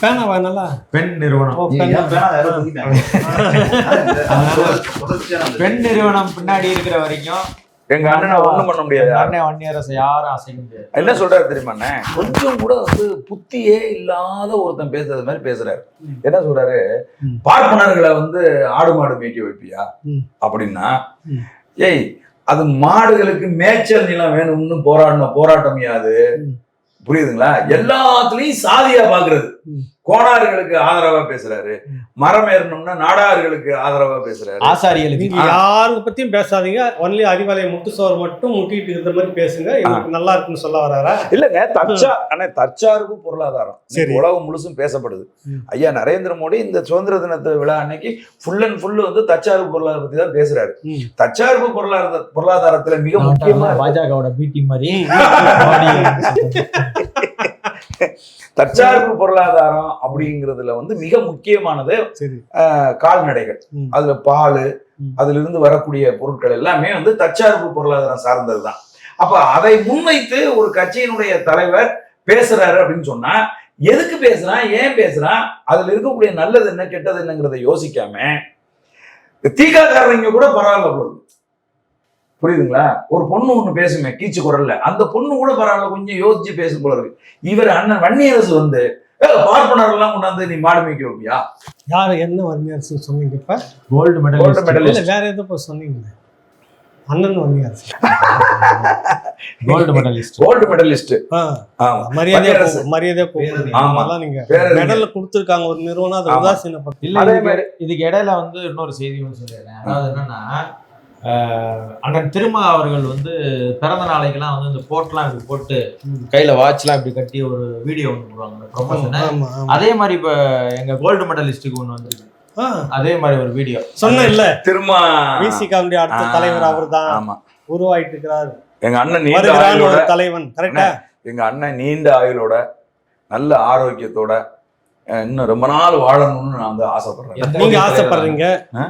பேனாவா நல்லா பெண் நிறுவனம், பெண் நிறுவனம் பின்னாடி இருக்கிற வரைக்கும் எங்க அண்ணனை ஒண்ணும் பண்ண முடியாது. அண்ணன் வன்னியரசை யாரும் அசைக்க முடியாது. என்ன சொல்றாரு தெரியுமா? கொஞ்சம் கூட வந்து புத்தியே இல்லாத ஒருத்தன் பேசுறது மாதிரி பேசுறாரு. என்ன சொல்றாரு, பார்ப்பனர்களை வந்து ஆடு மாடு மேய்க்க வைப்பியா அப்படின்னா, ஏய் அது மாடுகளுக்கு மேய்ச்சல் நிலம் வேணும்னு போராட்டம் யாது, புரியுதுங்களா? எல்லாத்துலயும் சாதியா பாக்குறது. கோணார்களுக்கு ஆதரவா பேசுறாரு, மரம் ஏறணும்னா நாடார்களுக்கு ஆதரவா பேசுறாரு. ஆசாரிகளுக்கு நீங்க யாருக்கு பத்தியும் பேசாதீங்க, ஒன்லி அறிவாலய முட்டுசோறு மட்டும் முட்டிட்டு இருக்கிற மாதிரி பேசுங்க, எனக்கு நல்லா இருக்குன்னு சொல்ல வர்றாரா? இல்லங்க, தற்சார்பு பொருளாதாரம் உலகம் முழுசும் பேசப்படுது. ஐயா நரேந்திர மோடி இந்த சுதந்திர தினத்தை விழா அன்னைக்கு ஃபுல் அண்ட் ஃபுல் வந்து தற்சார்பு பொருளாதாரம் பத்தி தான் பேசுறாரு. தற்சார்பு பொருளாதாரத்துல மிக முக்கியமா பாஜகவோட பிடி மாதிரி தற்சார்பு பொருளாதாரம் அப்படிங்கிறதுல வந்து மிக முக்கியமானது கால்நடைகள். அதுல பால், அதுல இருந்து வரக்கூடிய பொருட்கள் எல்லாமே வந்து தற்சார்பு பொருளாதாரம் சார்ந்ததுதான். அப்ப அதை முன்வைத்து ஒரு கட்சியினுடைய தலைவர் பேசுறாரு அப்படின்னு சொன்னா, எதுக்கு பேசுறான், ஏன் பேசுறான், அதுல இருக்கக்கூடிய நல்லது என்ன கெட்டது என்னங்கிறத யோசிக்காம தீகாக்காரங்க கூட பரவாயில்ல, புரியுதுங்களா? ஒரு பொண்ணு ஒண்ணு பேசுமே கீச்சு குரல்ல, அந்த பொண்ணு கூட பரவாயில்ல, கொஞ்சம் யோசிச்சு பேசும் போல இருக்கு. இவர் அண்ணன் வன்னியரசு வந்து பார்ப்பனர் எல்லாம் கொண்டாந்து நீ மாடு மேய்க்க வைப்பியா? யாரு என்ன வன்னியரசு சொன்னீங்க? இப்ப கோல்டு மெடலிஸ்ட் வேற எதுவும் சொன்னீங்க? அண்ணன் வன்னியரசு கோல்டு மெடலிஸ்ட் நீங்க மெடல் கொடுத்திருக்காங்க ஒரு நிறுவனம், அதை உதாசீனப்படுத்தி. இதுக்கு இடையில வந்து இன்னொரு செய்தி சொல்லிடுறேன். அதாவது என்னன்னா, அண்ணன் திருமா அவர்கள் வந்து பிறந்த நாளைக்கெல்லாம் வந்து இந்த போட்டெல்லாம் இப்படி போட்டு கையில வாட்ச்லாம் இப்படி கட்டி ஒரு வீடியோ ஒன்று போடுவாங்க ப்ரொமோஷனை. அதே மாதிரி இப்ப எங்க கோல்டு மெடலிஸ்டுக்கு ஒன்று வந்துருக்கு, அதே மாதிரி ஒரு வீடியோ. சொன்ன இல்ல திரும்ப விசிகாவுடைய அடுத்த தலைவர் அவர் தான். ஆமா, உருவாயிட்டு இருக்கிறார். எங்க அண்ணன் நீண்ட ஆயுளோட தலைவன். கரெக்டா? எங்க அண்ணன் நீண்ட ஆயுளோட நல்ல ஆரோக்கியத்தோட இன்னும் ரொம்ப நாள் வாழணும்னு நான் வந்து ஆசைப்படுறேன். நீங்க ஆசைப்படுறீங்க?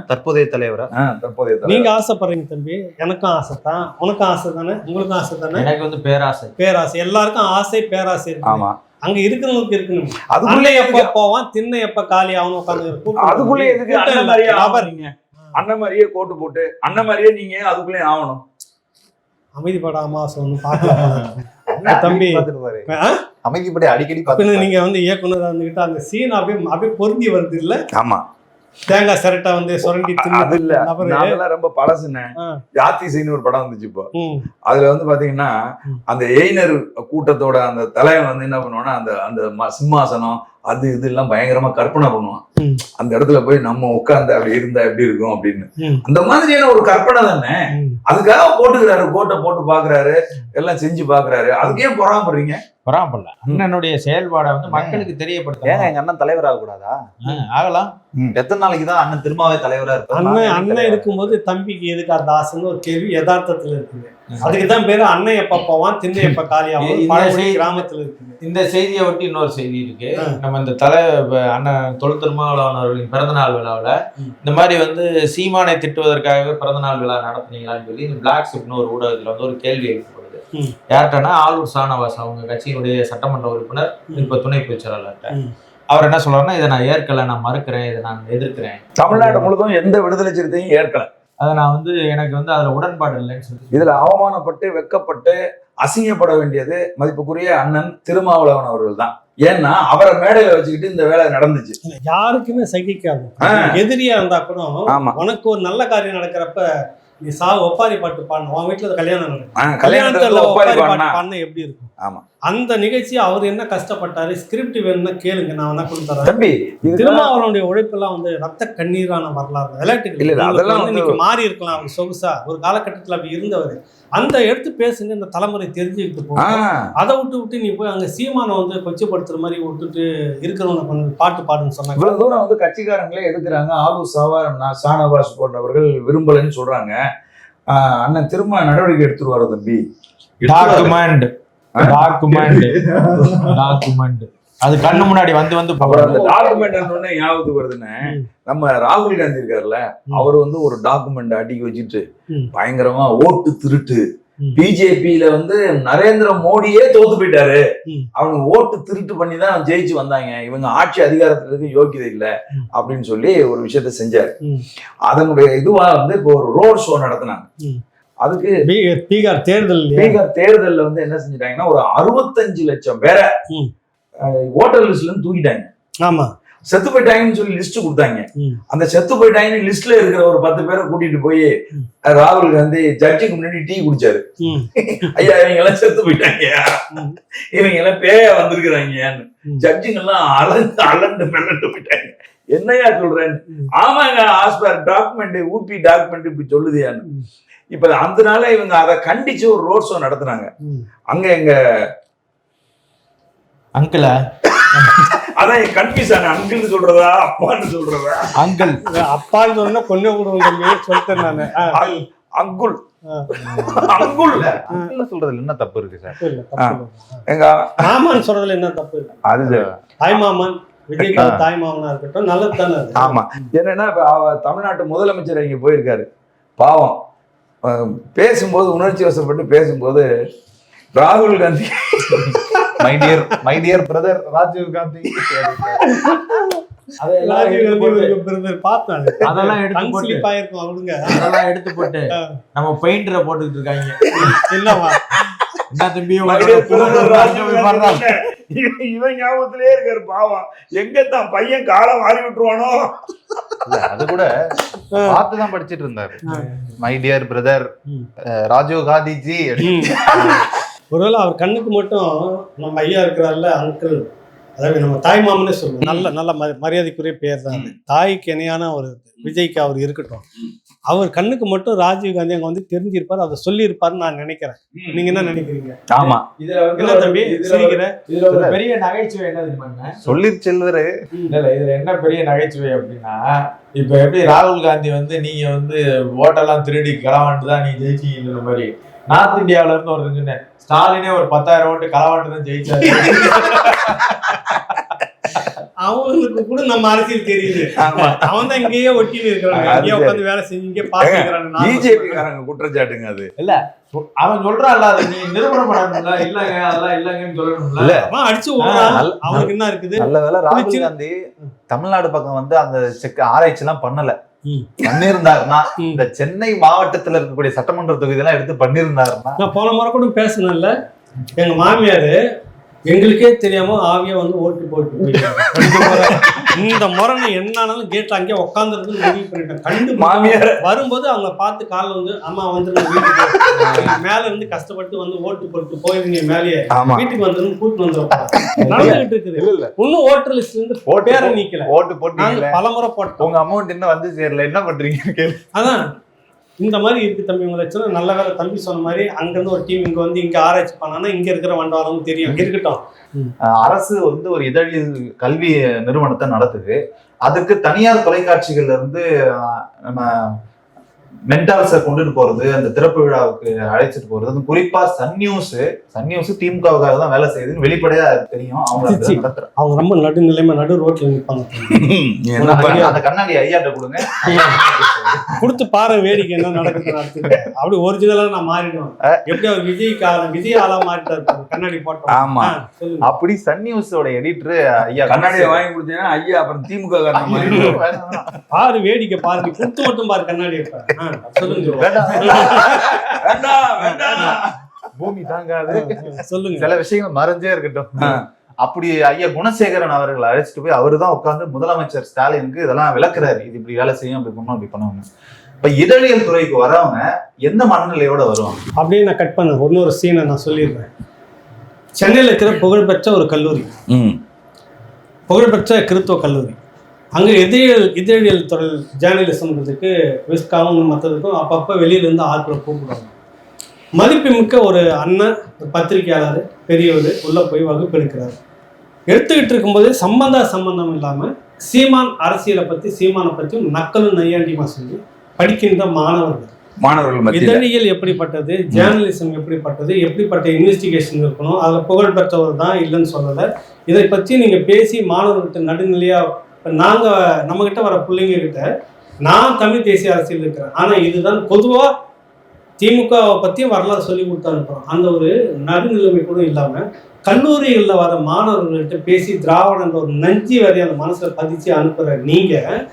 தற்போதைய தலைவரா? தற்போதைய நீங்க ஆசைப்படுறீங்க தம்பி. எனக்கும் ஆசை தான், உனக்கும் ஆசை தானே, உங்களுக்கும் ஆசை தானே. எனக்கு வந்து பேராசை. பேராசை எல்லாருக்கும் ஆசை, பேராசை இருக்கு. ஆமா, அங்க இருக்கிறவங்களுக்கு இருக்கணும். அதுக்குள்ளே எப்ப போவான், திண்ணை எப்ப காலி ஆகணும் உட்காந்து. அதுக்குள்ளே எதுக்கு அண்ணன் மாதிரியே ஆவறீங்க? அண்ணன் மாதிரியே கோட்டு போட்டு அண்ணன் மாதிரியே நீங்க அதுக்குள்ளே ஆகணும். அமைதிப்படாம ஒண்ணு பார்க்கலாம் தம்பி. அமைதிப்படி அடிக்கடி நீங்க வந்து இயக்குனரா இருந்துகிட்டு அந்த சீன் அப்படியே பொருந்தி வருது இல்ல? ஆமா, தேங்காய் சிரட்டை வந்து சுரண்டி அது இல்ல, அதெல்லாம் ரொம்ப பழசுன யாத்திசைன்னு ஒரு படம் வந்துச்சு இப்போ. அதுல வந்து பாத்தீங்கன்னா அந்த எய்னர் கூட்டத்தோட அந்த தலைவன் வந்து என்ன பண்ணுவான்னா அந்த அந்த சிம்மாசனம் அது இது எல்லாம் பயங்கரமா கற்பனை பண்ணுவான். அந்த இடத்துல போய் நம்ம உட்கார்ந்து அப்படி இருந்தா எப்படி இருக்கும் அப்படின்னு. அந்த மாதிரியான ஒரு கற்பனை தானே. அதுக்காக போட்டுக்கிறாரு, கோட்டை போட்டு பாக்குறாரு, எல்லாம் செஞ்சு பாக்குறாரு. அதுக்கே பொறாமப்படுறீங்க? பொறாமப்படல, அண்ணனுடைய செயல்பாடை வந்து மக்களுக்கு தெரியப்படுத்த. ஏங்க எங்க அண்ணன் தலைவர் ஆக கூடாதா? ஆகலாம். எத்தனை நாளைக்குதான் அண்ணன் திருமாவே தலைவரா இருப்பாரு? அண்ணன் இருக்கும்போது தம்பிக்கு எதுக்கு அந்த ஆசைன்னு ஒரு கேள்வி யதார்த்தத்துல இருக்குது. அதுக்குதான் பேரு அண்ணன் எப்ப போவான், திண்ணை எப்ப காலியாகும் கிராமத்துல இருக்குது. இந்த செய்தியை ஒட்டி இன்னொரு செய்தி இருக்கு. நம்ம இந்த அண்ணன் தொல் திருமாவளவன் அவர்களின் பிறந்தநாள் விழாவில் இந்த மாதிரி வந்து சீமானை திட்டுவதற்காகவே பிறந்தநாள் விழா நடத்துனீங்களான்னு சொல்லி இந்த பிளாக் ஷிப்னு ஒரு ஊடகத்துல வந்து ஒரு கேள்வி எழுப்பப்படுது. யார்கிட்டனா ஆலூர் ஷானவாஸ், அவங்க கட்சியினுடைய சட்டமன்ற உறுப்பினர், இப்ப துணை பொதுச் செயலாளர்கிட்ட. அவர் என்ன சொல்றாருன்னா, இதை நான் ஏற்கல, நான் மறுக்கிறேன், இதை நான் எதிர்க்கிறேன். தமிழ்நாடு முழுதும் எந்த விடுதலை சிறுத்தையும் ஏற்கல. அதை நான் வந்து எனக்கு வந்து அதுல உடன்பாடு இல்லைன்னு சொல்லி இதுல அவமானப்பட்டு வெக்கப்பட்டு அசிங்கப்பட வேண்டியது மதிப்புக்குரிய அண்ணன் திருமாவளவன் அவர்கள் தான். ஏன்னா அவரை மேடையில வச்சுக்கிட்டு இந்த வேலை நடந்துச்சு. யாருக்குமே சகிக்காது. எதிரியா இருந்தா கூட உனக்கு ஒரு நல்ல காரியம் நடக்கிறப்ப நீ ஒப்பாரி பாட்டு பாடணும். உன் வீட்டுல கல்யாணம் நடக்கும், கல்யாணத்துல ஒப்பாரி பாட்டு பாடினா எப்படி இருக்கும்? ஆமா, அந்த நிகழ்ச்சி அவர் என்ன கஷ்டப்பட்டாரு, ஸ்கிரிப்ட் வேணும்னா கேளுங்க, நான் வேணா கொடுத்துறேன் தம்பி. திருமாவளவனுடைய உழைப்பெல்லாம் வந்து ரத்த கண்ணீரான வரலாறு, விளையாட்டுகள் இன்னைக்கு மாறி இருக்கலாம். அவர் சொகுசா ஒரு காலகட்டத்தில் அப்படி இருந்தவர். அந்த எடுத்து பேசுங்க, இந்த தலைமுறை தெரிஞ்சுக்கிட்டு போகும். அதை விட்டு நீ போய் அங்க சீமானை வந்து கொச்சப்படுத்துற மாதிரி விட்டுட்டு இருக்கிறவங்க பாட்டு பாடுன்னு சொன்னாங்க. இவ்வளவு தூரம் வந்து கட்சிக்காரங்களே எதுக்குறாங்க. ஆலூர் ஷானவாஸ் போன்றவர்கள் விரும்பலன்னு சொல்றாங்க. அண்ணன் திரும்ப நடவடிக்கை எடுத்துருவாரு தம்பி. டாக்குமெண்ட் அது கண்ணு முன்னாடி வந்து அந்த டாக்குமெண்ட் ஞாபகத்துக்கு வருதுன்னு, நம்ம ராகுல் காந்தி இருக்காருல்ல, அவர் வந்து ஒரு டாக்குமெண்ட் அடிக்கி வச்சுட்டு பயங்கரமா ஓட்டு திருட்டு, பிஜேபியில வந்து நரேந்திர மோடியே தோத்து போயிட்டாரு, அவங்க ஓட்டு திருட்டு பண்ணி தான் ஜெயிச்சு வந்தாங்க, இவங்க ஆட்சி அதிகாரத்துல இருக்கு யோக்கியதை இல்லை அப்படின்னு சொல்லி ஒரு விஷயத்த செஞ்சாரு. அதனுடைய இதுவா வந்து இப்போ ஒரு ரோட் ஷோ நடத்தினாங்க. அதுக்கு பீகார் தேர்தல்ல வந்து என்ன செஞ்சிட்டாங்கன்னா ஒரு 65 லட்சம் பேரை ஓட்டர் லிஸ்ட்ல இருந்து தூக்கிட்டாங்க. ஆமா, செத்து போயிட்டாங்கன்னு சொல்லி லிஸ்ட் கொடுத்தாங்க. அந்த செத்து போயிட்டாங்கன்னு லிஸ்ட்ல இருக்கிற ஒரு 10 பேரை கூட்டிட்டு போய் ராகுல் காந்தி ஜட்ஜுக்கு முன்னாடி டீ குடிச்சாரு. ஐயா, இவங்க எல்லாம் செத்து போயிட்டாங்க, இவங்க எல்லாம் பேயா வந்திருக்கிறாங்கன்னு. ஜட்ஜுங்க எல்லாம் அலண்டு மெல்லண்டு போயிட்டாங்க. என்னையா சொல்றேன்னு. ஆமாங்க, ஆஸ்பர் டாக்குமெண்ட், ஊபி டாக்குமெண்ட் இப்படி சொல்லுதியான்னு. இப்ப அதனால இவங்க அதை கண்டிச்சு ஒரு ரோட் ஷோ நடத்துனாங்க. அங்க எங்க அங்கிள், அதான் கன்ஃபியூஸ் ஆன, அங்கிள் சொல்றதா அப்பான்னு சொல்றதா? அங்கிள், அப்பான்னு சொன்னா கொஞ்சம் கூட சொல்லிட்டேன் நானு. அங்குள் அங்குள் சொல்றதுல என்ன தப்பு இருக்கு சார்? எங்க மாமான்னு சொல்றதுல என்ன தப்பு இருக்கு? அது தாய் மாமன், விஜய்க்கு தாய் மாமனா இருக்கட்டும், நல்லது தானே. ஆமா, என்னன்னா தமிழ்நாட்டு முதலமைச்சர் இங்க போயிருக்காரு. பாவம், பேசும்போது உணர்ச்சி வசப்பட்டு பேசும்போது ராகுல் Gandhi my dear brother Rajiv Gandhi அதெல்லாம் எடுத்து போட்டு நம்ம பெயிண்டரை போட்டுக்கிட்டு இருக்காங்க. என்னவா என்ன தம்பி இவன் ஞாபகத்திலே இருக்காரு. பாவம், எங்க தான் பையன் காலம் மாறி விட்டுருவானோ. அது கூட பார்த்துதான் படிச்சுட்டு இருந்தாரு. My dear brother Rajiv Gandhi G. ஒருவேளை அவர் கண்ணுக்கு மட்டும் நம்ம ஐயா இருக்கிறார்ல அங்கிள், அதாவது நம்ம தாய் மாமனே சொல்லுவோம். நல்ல நல்ல மரியாதைக்குரிய பேர் தான் அது. தாய்க்கு இணையான ஒரு விஜய்க்கு அவர் இருக்கட்டும். அவர் கண்ணுக்கு மட்டும் ராஜீவ்காந்தி அங்க வந்து தெரிஞ்சிருப்பாரு, அதை சொல்லியிருப்பாருன்னு நான் நினைக்கிறேன். நீங்க என்ன நினைக்கிறீங்க? ஆமா, இதுல வந்து என்ன தம்பி சிரிக்கிற? இதுல ஒரு பெரிய நகைச்சுவை என்ன தெரியுமா? சொல்லி செல்வரு இல்ல இதுல என்ன பெரிய நகைச்சுவை அப்படின்னா, இப்ப எப்படி ராகுல் காந்தி வந்து நீங்க வந்து ஓட்டெல்லாம் திருடி களவாண்டு தான் நீ ஜெயிச்சீங்கன்ற மாதிரி, நார்த் இந்தியாவில இருந்து ஒரு சொன்னேன், ஸ்டாலினே ஒரு 10,000 ஓட்டு களவாண்டு தான் ஜெயிச்சாரு. அவங்களுக்கு கூட நம்ம அரசியல் தெரியுது. அவன் தான் இங்கேயே ஒட்டின்னு இருக்கிறாங்க, இங்கே உட்காந்து வேலை செஞ்சு இங்கே பாத்துக்கிறாங்க. பிஜேபி காரங்க குற்றச்சாட்டுங்க அது. இல்ல அவன் சொல்றான்ல, அதை நீ நிரூபணம் பண்ணணும்ல, இல்லங்க அதெல்லாம் இல்லங்கன்னு சொல்லணும்ல. அடிச்சு ஓடுறான். அவனுக்கு என்ன இருக்குது? நல்ல வேலை ராகுல் காந்தி தமிழ்நாடு பக்கம் வந்து அந்த ஆராய்ச்சி எல்லாம் பண்ணல. பண்ணிருந்தாருன்னா இந்த சென்னை மாவட்டத்துல இருக்கக்கூடிய சட்டமன்ற தொகுதி எல்லாம் எடுத்து பண்ணிருந்தாருன்னா. நான் போன முறை கூட பேசணும்ல, எங்க மாமியாரு எங்களுக்கே தெரியாம ஆவியா வந்து ஓட்டு போட்டு போயிட்டாங்க. இந்த முறை என்னாலும் கேட்ல அங்கேயே உட்காந்துருந்து முடிவு பண்ணிட்டேன். கண்டு மாமியார் வரும்போது அவங்க பார்த்து காலில் வந்து அம்மா வந்து வீட்டுக்கு மேல இருந்து கஷ்டப்பட்டு வந்து ஓட்டு போட்டு போயிருங்க, மேலேயே வீட்டுக்கு வந்து கூட்டு வந்துருப்பாங்க. நடந்துகிட்டு இருக்குது. இன்னும் ஓட்டர் லிஸ்ட் இருந்து பேரை நீக்கல. ஓட்டு போட்டு பலமுறை போட்டோம். உங்க அமௌண்ட் இன்னும் வந்து சேரல, என்ன பண்றீங்க? அதான் இந்த மாதிரி இருக்கு தம்பி. உங்க லட்சம் நல்ல வேலை தம்பி சொன்ன மாதிரி அங்கிருந்து ஒரு டீம் இங்க வந்து இங்க ஆராய்ச்சி பண்ணாங்கன்னா இங்க இருக்கிற வண்டவாளம் தெரியும் இருக்கட்டும். அரசு வந்து ஒரு இதழியல் கல்வி நிறுவனத்தை நடத்துது. அதுக்கு தனியார் தொலைக்காட்சிகள்ல இருந்து நம்ம மென்டார்ஸை கொண்டுட்டு போறது, அந்த திறப்பு விழாவுக்கு அழைச்சிட்டு போறது, அது குறிப்பா சன் நியூஸ் திமுகவுக்காக தான் வேலை செய்யுதுன்னு வெளிப்படையா தெரியும். அவங்க ரொம்ப நடுநிலைமை நடு ரோட்ல நிற்பாங்க. அந்த கண்ணாடி ஐயாட்ட கொடுங்க, கொடுத்து பாரு வேடிக்கை என்ன நடக்குது. அப்படி ஒரிஜினலா நான் மாறிடுவேன். எப்படி அவர் விஜய் ஆளா மாறிட்டாரு கண்ணாடி போட்டோம். ஆமா, அப்படி சன் நியூஸோட எடிட்டர் ஐயா கண்ணாடியை வாங்கி கொடுத்தீங்கன்னா ஐயா அப்புறம் திமுக பாரு வேடிக்கை பாரு, நீ கொடுத்து மட்டும் பாரு கண்ணாடி. பூமி தாங்காது, சொல்லுங்க. சில விஷயங்கள் மறைஞ்சே இருக்கட்டும். அப்படி ஐயா குணசேகரன் அவர்களை அழைச்சிட்டு போய் அவரு தான் உட்கார்ந்து முதலமைச்சர் ஸ்டாலினுக்கு இதெல்லாம் விளக்குறாரு. இது இப்படி வேலை செய்யும், அப்படி பண்ணணும், அப்படி பண்ணுவாங்க. இப்ப இதழியல் துறைக்கு வரவங்க எந்த மனநிலையோட வருவாங்க அப்படியே நான் கட் பண்ண இன்னொரு சீனை நான் சொல்லிடுறேன். சென்னையில் இருக்கிற புகழ்பெற்ற ஒரு கல்லூரி, புகழ்பெற்ற கிறித்துவ கல்லூரி. அங்கே இதழியல் துறை ஜேர்னலிசம்ன்றதுக்கு விஸ்காவும் மற்றதுக்கும் அப்பப்போ வெளியிலேருந்து ஆட்களை கூப்பிடுவாங்க. மதிப்புமிக்க ஒரு அண்ணன் பத்திரிகையாளர் பெரியவர் உள்ளே போய் வகுப்பு எடுக்கிறார். எடுத்துக்கிட்டு இருக்கும்போது சம்பந்தம் இல்லாமல் சீமான் அரசியலை பற்றி சீமானை பற்றியும் நக்கலும் நையாண்டிமா சொல்லி படிக்கின்ற மாணவர்கள் இதழியல் எப்படிப்பட்டது, ஜேர்னலிசம் எப்படிப்பட்டது, எப்படிப்பட்ட இன்வெஸ்டிகேஷன் இருக்கணும், அதில் புகழ்பெற்றவர் தான் இல்லைன்னு சொல்லலை. இதை பற்றி நீங்கள் பேசி மாணவர்கிட்ட நடுநிலையாக நம்மகிட்ட வர பிள்ளைங்க கிட்ட நான் தமிழ் தேசிய அரசியல் இருக்கிறேன், ஆனால் இதுதான் பொதுவாக திமுகவை பற்றி வரலாறு சொல்லி கொடுத்து அனுப்புகிறோம். அந்த ஒரு நடுநிலைமை கூட இல்லாமல் கல்லூரிகளில் வர மாணவர்கள்ட்ட பேசி திராவிடன்ற ஒரு நஞ்சு வரை அந்த மனசில் பதிச்சு அனுப்புகிற நீங்கள்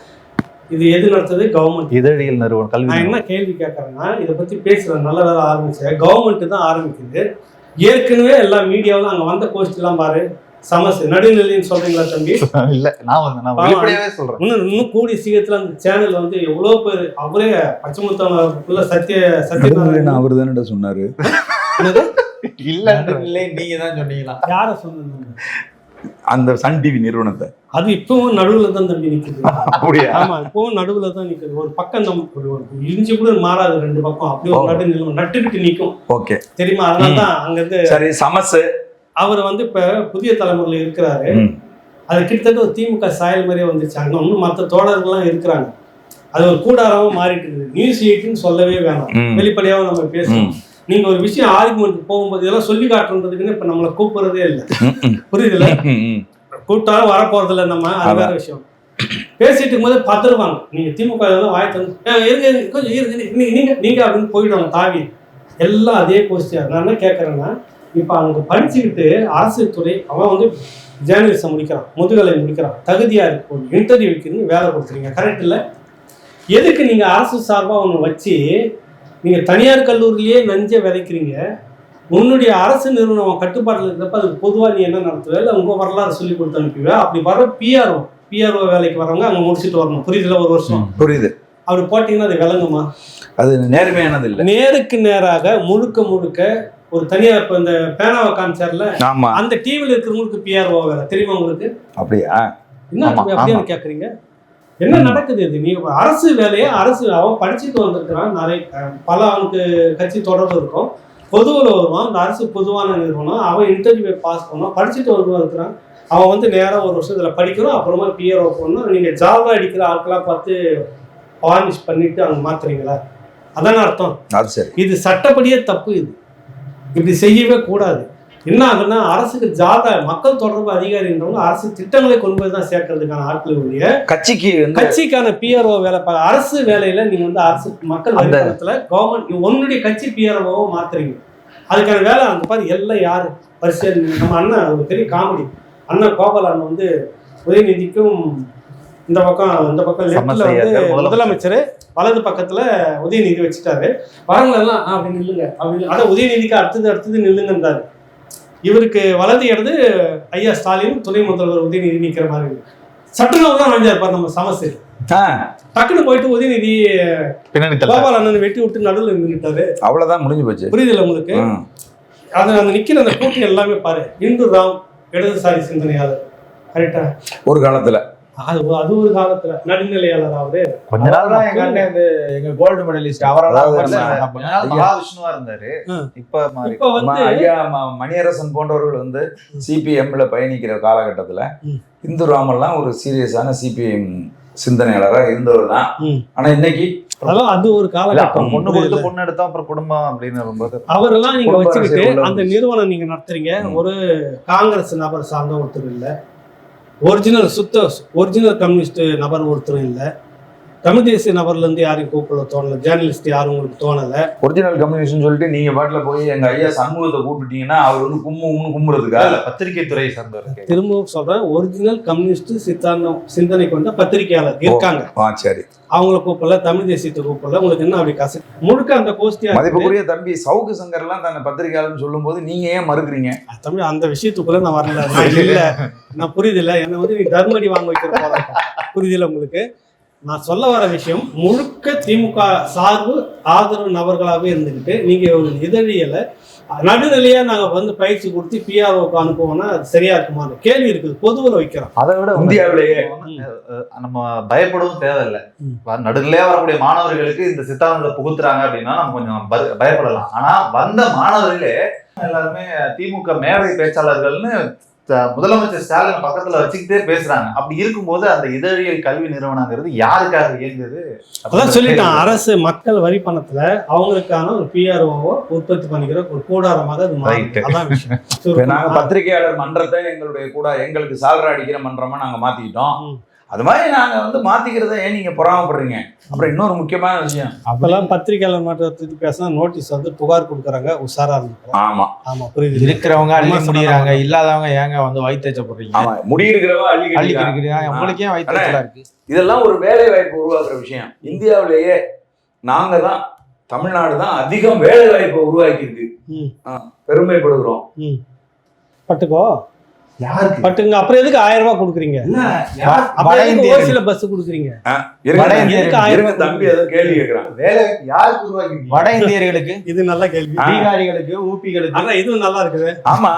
இது எது நடத்துது? கவர்மெண்ட் இதழியல் நிறுவனம். நான் என்ன கேள்வி கேட்குறேன்னா, இதை பற்றி பேசுகிறேன் நல்ல வேலை ஆரம்பிச்சேன். கவர்மெண்ட்டு தான் ஆரம்பிக்குது. ஏற்கனவே எல்லா மீடியாவும் அங்கே வந்த போஸ்ட்லாம் பாரு, சமஸ்து நடுநிலைன்னு சொல்றீங்களா தம்பி? இல்ல, நான் வெளிப்படையாவே சொல்றேன். இன்னும் கூடிய சீக்கிரத்துல அந்த சேனல் வந்து எவ்வளவு பேர் அவரே பச்சைமுத்தான சத்தியநாராயணன் அவர் தானே சொன்னாரு. இல்ல நீங்க தான் சொன்னீங்களா? யார சொன்னீங்க? அந்த சன் டிவி நிறுவனத்தை. அது இப்பவும் நடுவுல தான் தம்பி நிக்குது. அப்படியே? ஆமா, இப்பவும் நடுவுல தான் நிக்குது. ஒரு பக்கம் நம்ம இஞ்சி கூட மாறாது, ரெண்டு பக்கம் அப்படியே ஒரு நடுநிலை நட்டுக்கிட்டு நிக்கும். ஓகே, தெரியுமா? அதனால தான் அங்க இருந்து சரி சமஸ் அவர் வந்து இப்ப புதிய தலைமுறையில இருக்கிறாரு. அது கிட்டத்தட்ட ஒரு திமுக சாயல் மாதிரியே வந்துச்சு. அங்க ஒன்றும் மற்ற தோழர்கள்லாம் இருக்கிறாங்க. அது ஒரு கூடாரமா மாறிட்டு இருக்குது. நியூஸ் 8ன்னு சொல்லவே வேணாம், வெளிப்படையாக நம்ம பேசணும். நீங்க ஒரு விஷயம் ஆர்குமெண்ட் போகும்போது இதெல்லாம் சொல்லி காட்டுறதுக்குன்னு இப்ப நம்மளை கூப்பிடுறதே இல்லை. புரியுதுல? கூப்பிட்டாலும் வரப்போறது இல்லை நம்ம, அது வேற விஷயம். பேசிட்டு இருக்கும்போது பார்த்துருவாங்க, நீங்க திமுக வாய்த்து கொஞ்சம் நீங்க அப்படின்னு போயிடுவாங்க தாவி. எல்லாம் அதே கோஷ்டியா. நான் என்ன கேட்கறேன்னா, இப்ப அவங்க படிச்சுக்கிட்டு அரசு துறை அவன் வந்து ஜேர்னலிசம் முடிக்கிறான், முதுகலை முடிக்கிறான், தகுதியா இருக்கு, இன்டர்வியூ வைக்கிறீங்க, வேலை கொடுக்குறீங்க, கரெக்ட் இல்லை? எதுக்கு நீங்க அரசு சார்பா ஒன்று வச்சு நீங்க தனியார் கல்லூரியிலேயே நஞ்சை விதைக்கிறீங்க? உன்னுடைய அரசு நிறுவனம் கட்டுப்பாட்டில் இருக்கிறப்ப அதுக்கு பொதுவாக நீ என்ன நடத்துவே, இல்லை உங்க வரலாறு சொல்லி கொடுத்து அனுப்பிடுவேன். அப்படி வர பிஆர்ஓ வேலைக்கு வரவங்க அங்கே முடிச்சுட்டு வரணும். புரியுதுல? ஒரு வருஷம் புரியுது. அப்படி போட்டீங்கன்னா அது விளங்குமா? அது நேர்மையானது இல்லை. நேருக்கு நேராக முழுக்க ஒரு தனியார் இப்போ இந்த பேனாவை காமிச்சார்ல ஆமா அந்த டிவியில் இருக்கிறவங்களுக்கு பிஆர்ஓ வேலை தெரியுமா உங்களுக்கு? அப்படியா? என்ன ஆமா, அப்படியே ஆமா. கேட்குறீங்க? என்ன நடக்குது இது? நீ அரசு வேலையை அவன் படிச்சுட்டு வந்திருக்கிறான். நிறைய பல அவனுக்கு கட்சி தொடர்பு இருக்கும். பொதுவில் வருவான். இந்த அரசு பொதுவான நிறுவனம், அவன் இன்டர்வியூ பாஸ் பண்ணுவான், படிச்சுட்டு வருவான். அவன் வந்து நேராக ஒரு வருஷத்தில் படிக்கிறோம், அப்புறமா பிஆர்ஓ போகணும். நீங்கள் ஜாவாக அடிக்கிற ஆட்களாக பார்த்து பாலிஷ் பண்ணிட்டு அவங்க மாத்துறீங்களா? அதான அர்த்தம். அது சரி. இது சட்டப்படியே தப்பு. இது இப்படி செய்யவே கூடாது. என்ன ஆகுதுன்னா அரசுக்கு மக்கள் தொடர்பு அதிகாரின்றவங்க அரசு திட்டங்களை கொண்டு போய் தான் சேர்க்கறதுக்கான ஆட்களுடைய கட்சிக்கான பிஆர்ஓ வேலை அரசு வேலையில நீங்க வந்து அரசு மக்கள் வரிப்பணத்துல கவர்மெண்ட் உன்னுடைய கட்சி பிஆர்ஓவை மாத்துறீங்க. அதுக்கான வேலை அந்த மாதிரி எல்லாம் யாரு பரிசீலனை. நம்ம அண்ணன் ஒரு பெரிய காமெடி அண்ணன் கோபால் அண்ணன் வந்து உதயநிதிக்கும் இந்த பக்கம் லெஃப்ட்ல வந்து முதலமைச்சர், வலது பக்கத்துல உதயநிதி வச்சுட்டாரு. வரங்களெல்லாம் அப்படி நில்லுங்க அப்படின்னு, அதான் உதயநிதிக்கு அடுத்தது நில்லுங்கன்றாரு. இவருக்கு வலது இடது ஐயா ஸ்டாலின், துணை முதல்வர் உதயநிதி நிற்கிற மாதிரி சட்டங்கள் தான் வாங்கியிருப்பார் நம்ம சமஸ்தர். டக்குன்னு போயிட்டு உதயநிதி கோபால் அண்ணன் வெட்டி விட்டு நடுவில் நின்றுட்டாரு. அவ்வளவுதான், முடிஞ்சு போச்சு. புரியுதுல்ல உங்களுக்கு? அது அந்த நிக்கிற அந்த கூட்டம் எல்லாமே பாரு, இந்து ராம் இடதுசாரி சிந்தனையாளர். கரெக்டா? ஒரு காலத்துல அது ஒரு காலத்துல நடுநிலையாளர். அவரு கொஞ்ச நாள் தான் எங்க அண்ணன் எங்க கோல்டு மெடலிஸ்ட் அவரெல்லாம் மகாவிஷ்ணுவா இருந்தாரு. இப்ப வந்து ஐயா மணியரசன் போன்றவர்கள் வந்து சிபிஎம்ல பயணிக்கிற காலகட்டத்துல இந்து ராமெல்லாம் ஒரு சீரியஸான சிபிஎம் சிந்தனையாளராக இருந்தவர் தான். ஆனா இன்னைக்கு அது ஒரு காலகட்டம். பொண்ணு எடுத்தா அப்புறம் குடும்பம் அப்படின்னு வரும்போது அவரெல்லாம் நீங்க வச்சுக்கிட்டு அந்த நிறுவனம் நீங்க நடத்துறீங்க. ஒரு காங்கிரஸ் நபர் சார்ந்த ஒருத்தர் இல்ல, ஒரிஜினல் கம்யூனிஸ்ட் நபர் ஒருத்தரும் இல்லை, தமிழ் தேசிய நபர்ல இருந்து யாரையும் கூப்பிட தோணல, ஜேர்னலிஸ்ட் யாரும் உங்களுக்கு தோணல. ஒரிஜினல் கம்யூனிஸ்ட் சொல்லிட்டு நீங்க பாட்டுல போய் எங்க ஐயா சண்முகத்தை கூப்பிட்டீங்கன்னா அவர் வந்து கும்புறதுக்கா? பத்திரிகை துறை சார்ந்தவர். திரும்பவும் சொல்றேன், ஒரிஜினல் கம்யூனிஸ்ட் சிந்தனை கொண்ட பத்திரிகையாளர் இருக்காங்க. சரி, அவங்கள கூப்பிடல, தமிழ் தேசியத்தை கூப்பிடல. உங்களுக்கு என்ன அப்படி காசு முழுக்க அந்த கோஷ்டியா? மதிப்புக்குரிய தம்பி சவுக்கு சங்கர் எல்லாம் தன்னை பத்திரிகையாளர்னு சொல்லும் போது நீங்க ஏன் மறுக்கிறீங்க? தமிழ் அந்த விஷயத்துக்குள்ள நான் வரல. இல்ல நான் புரியுது இல்ல, என்ன வந்து நீ தர்மடி வாங்க வைக்கிற போல புரியுதுல உங்களுக்கு? நான் சொல்ல வர விஷயம் முழுக்க திமுக சார்பு ஆதரவு நபர்களாகவே இருந்துக்கிட்டு நீங்க ஒரு இதழியலை நடுநிலையா நாங்க வந்து பயிற்சி கொடுத்து பிஆர்ஓக்கு அனுப்புவோம்னா அது சரியா இருக்குமா? கேள்வி இருக்குது, பொதுவில் வைக்கிறோம். அதை விட இந்தியாவிலேயே நம்ம பயப்படவும் தேவையில்லை. நடுநிலையா வரக்கூடிய மாணவர்களுக்கு இந்த சித்தாந்தத்தை புகுத்துறாங்க அப்படின்னா நம்ம கொஞ்சம் பயப்படலாம். ஆனா வந்த மாணவர்களே எல்லாருமே திமுக மேடை பேச்சாளர்கள்னு முதலமைச்சர் ஸ்டாலின் பக்கத்துல வச்சுக்கிட்டே பேசுறாங்க. அப்படி இருக்கும்போது அந்த இதழியல் கல்வி நிறுவனங்கிறது யாருக்காக இயங்குது? அதான் சொல்லிட்டான், அரசு மக்கள் வரி பணத்துல அவங்களுக்கான ஒரு பிஆர்ஓவை உற்பத்தி பண்ணிக்கிற ஒரு கூடாரமாக அது மாறிட்டு. அதான் விஷயம். நாங்க பத்திரிகையாளர் மன்றத்தை எங்களுக்கு சால்ரா அடிக்கிற மன்றமா நாங்க மாத்திக்கிட்டோம். அது மாதிரி நாங்க வந்து மாத்திக்கிறத ஏன் நீங்க பொறாமப்படுறீங்க? அப்புறம் இன்னொரு முக்கியமான விஷயம், அப்பெல்லாம் பத்திரிகையாளர் மன்றத்துக்கு பேசினா நோட்டீஸ் வந்து புகார் கொடுக்குறாங்க, உஷாரா இருக்கும். ஆமா ஆமா புரியுது. இருக்கிறவங்க அள்ளி முடியறாங்க, இல்லாதவங்க ஏங்க வந்து வயிற்று போடுறீங்க? ஆமா, முடி இருக்கிறவங்க அள்ளி இருக்கிறீங்க, உங்களுக்கு ஏன் வயிற்று இருக்கு? இதெல்லாம் ஒரு வேலை வாய்ப்பு உருவாக்குற விஷயம். இந்தியாவிலேயே நாங்க தான், தமிழ்நாடு தான் அதிகம் வேலை வாய்ப்பை உருவாக்கி இருக்கு. பெருமைப்படுகிறோம். பட்டுக்கோ யாருக்கு பட்டுங்க? அப்புறம் எதுக்கு 1000 ரூபாய் கொடுக்குறீங்க? சில பஸ் கொடுக்குறீங்க. தம்பி ஏதோ கேள்வி கேட்கிறாங்க, வேலை யாருக்கு உருவாக்கி? வட இந்தியர்களுக்கு. இது நல்ல கேள்வி. பீகாரிகளுக்கு, ஊபிகளுக்கு. ஆனா இதுவும் நல்லா இருக்குது. ஆமா,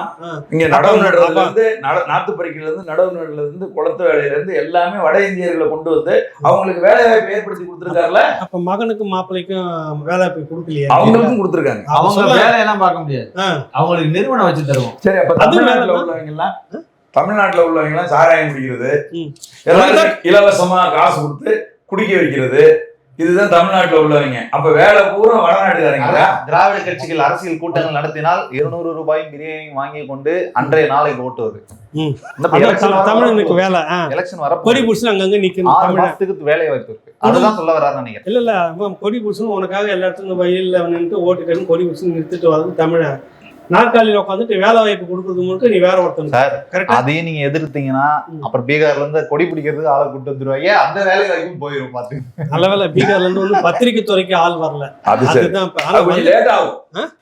இங்க நடவு நடுறதுல இருந்து நாத்து பறிக்கிறதுல இருந்து நடவு நடுறதுல இருந்து குளத்து வேலையில இருந்து எல்லாமே வட இந்தியர்களை கொண்டு வந்து அவங்களுக்கு வேலை வாய்ப்பு ஏற்படுத்தி கொடுத்துருக்காருல. அப்ப மகனுக்கும் மாப்பிள்ளைக்கும் வேலை வாய்ப்பு கொடுக்கலையா? அவங்களுக்கும் கொடுத்துருக்காங்க. அவங்க வேலையெல்லாம் பார்க்க முடியாது, அவங்களுக்கு நிறுவனம் வச்சு தருவோம். சரி, அப்ப தமிழ்நாட்டுல உள்ளவங்க எல்லாம் சாராயம் குடிக்கிறது, இலவசமா காசு கொடுத்து குடிக்க வைக்கிறது, இதுதான் தமிழ்நாட்டுல உள்ளவங்க. அப்ப வேலை பூரா வடநாட்டுக்காரங்க. திராவிட கட்சிகள் அரசியல் கூட்டங்கள் நடத்தினால் 200 ரூபாயும் பிரியாணி வாங்கி கொண்டு அன்றைய நாளைக்கு ஓட்டுவது. தமிழனுக்கு வேலை எலெக்ஷன் வர கொடி புடிச்சு அங்கங்க நிக்கணும், வேலை வாய்ப்பு இருக்கு. அதுதான் சொல்ல வர்றாரு நினைக்கிறேன். இல்ல கொடி புடிச்சு உனக்காக எல்லா இடத்துக்கும் வயல்ல நின்று ஓட்டுக்கணும், கொடி புடிச்சு நிறுத்திட்டு வர்றது தமிழன். நாற்காலியில் உட்காந்துட்டு வேலை வாய்ப்பு கொடுக்கறது முழுக்க நீ வேற ஒருத்தன். அதையும் நீங்க எதிர்த்தீங்கன்னா அப்புறம் பீகார்ல இருந்து கொடி பிடிக்கிறதுக்கு ஆளை கூட்டு வந்துருவாங்க. அந்த வேலை வாய்ப்பும் போயிடும். பாத்து நல்ல வேலை பீகார்ல இருந்து பத்திரிகை துறைக்கு ஆள் வரல. அதுதான் லேட் ஆகும்.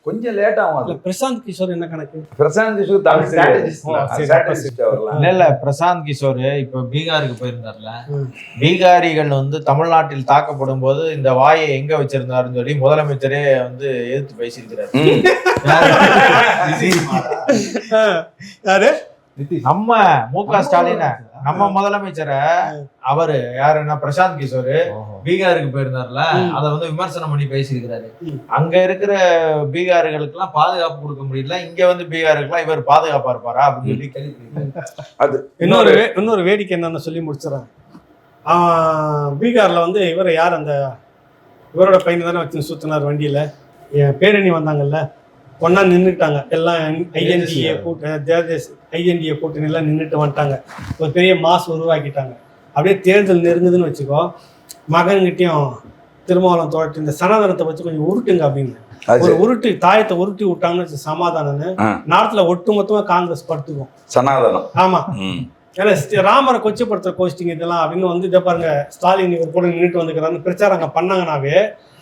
கொஞ்சம் லேட் ஆகும். அது பிரசாந்த் கிஷோர் என்ன கணக்கு? பிரசாந்த் கிஷோர் தமிழ் ஸ்ட்ராட்டஜிஸ்ட் வரலாம். இல்ல பிரசாந்த் கிஷோர் இப்ப பீகாருக்கு போயிருந்தார்ல, பீகாரிகள் வந்து தமிழ்நாட்டில் தாக்கப்படும் போது இந்த வாயை எங்க வச்சிருந்தாருன்னு சொல்லி முதலமைச்சரே வந்து எதிர்த்து பேசியிருக்கிறாரு. யாரு? நம்ம மு.க. ஸ்டாலின் நம்ம முதலமைச்சரை அவரு யாருன்னா பிரசாந்த் கிஷோர் பீகாருக்கு போயிருந்தாருல, அதை வந்து விமர்சனம் பண்ணி பேசியிருக்கிறாரு. அங்க இருக்கிற பீகார்களுக்கு எல்லாம் பாதுகாப்பு கொடுக்க முடியல, இங்க வந்து பீகாருக்குலாம் இவர் பாதுகாப்பா இருப்பாரா அப்படின்னு சொல்லி கேள்வி. அது இன்னொரு வேடிக்கை என்னன்னு சொல்லி முடிச்சிடறேன். பீகார்ல வந்து இவர் யார், அந்த இவரோட பையனை தானே வச்சு சுத்தினார் வண்டியில, பேரணி வந்தாங்கல்ல, ஒன்னா நின்றுட்டாங்க எல்லாம். ஐஎன்டிஏ கூட்டணி எல்லாம் நின்றுட்டு வந்துட்டாங்க. ஒரு பெரிய மாஸ் உருவாக்கிட்டாங்க. அப்படியே தேர்தல் நெருங்குதுன்னு வச்சுக்கோ, மகன்கிட்டையும் திருமாவளவன் தோழட்டு இந்த சனாதனத்தை வச்சு கொஞ்சம் உருட்டுங்க அப்படின்னு ஒரு உருட்டு தாயத்தை உருட்டி விட்டாங்கன்னு சமாதானம்னு நாட்டுல ஒட்டுமொத்தமா காங்கிரஸ் படுத்துக்கும் சனாதனம். ஆமா, ஏன்னா ராமரை கொச்சப்படுத்துற கோஷ்டிங் இதெல்லாம் அப்படின்னு வந்து இதை பாருங்க, ஸ்டாலின் இவர் கூட நின்றுட்டு வந்துக்கிறான்னு பிரச்சாரம் அங்க பண்ணாங்கன்னாவே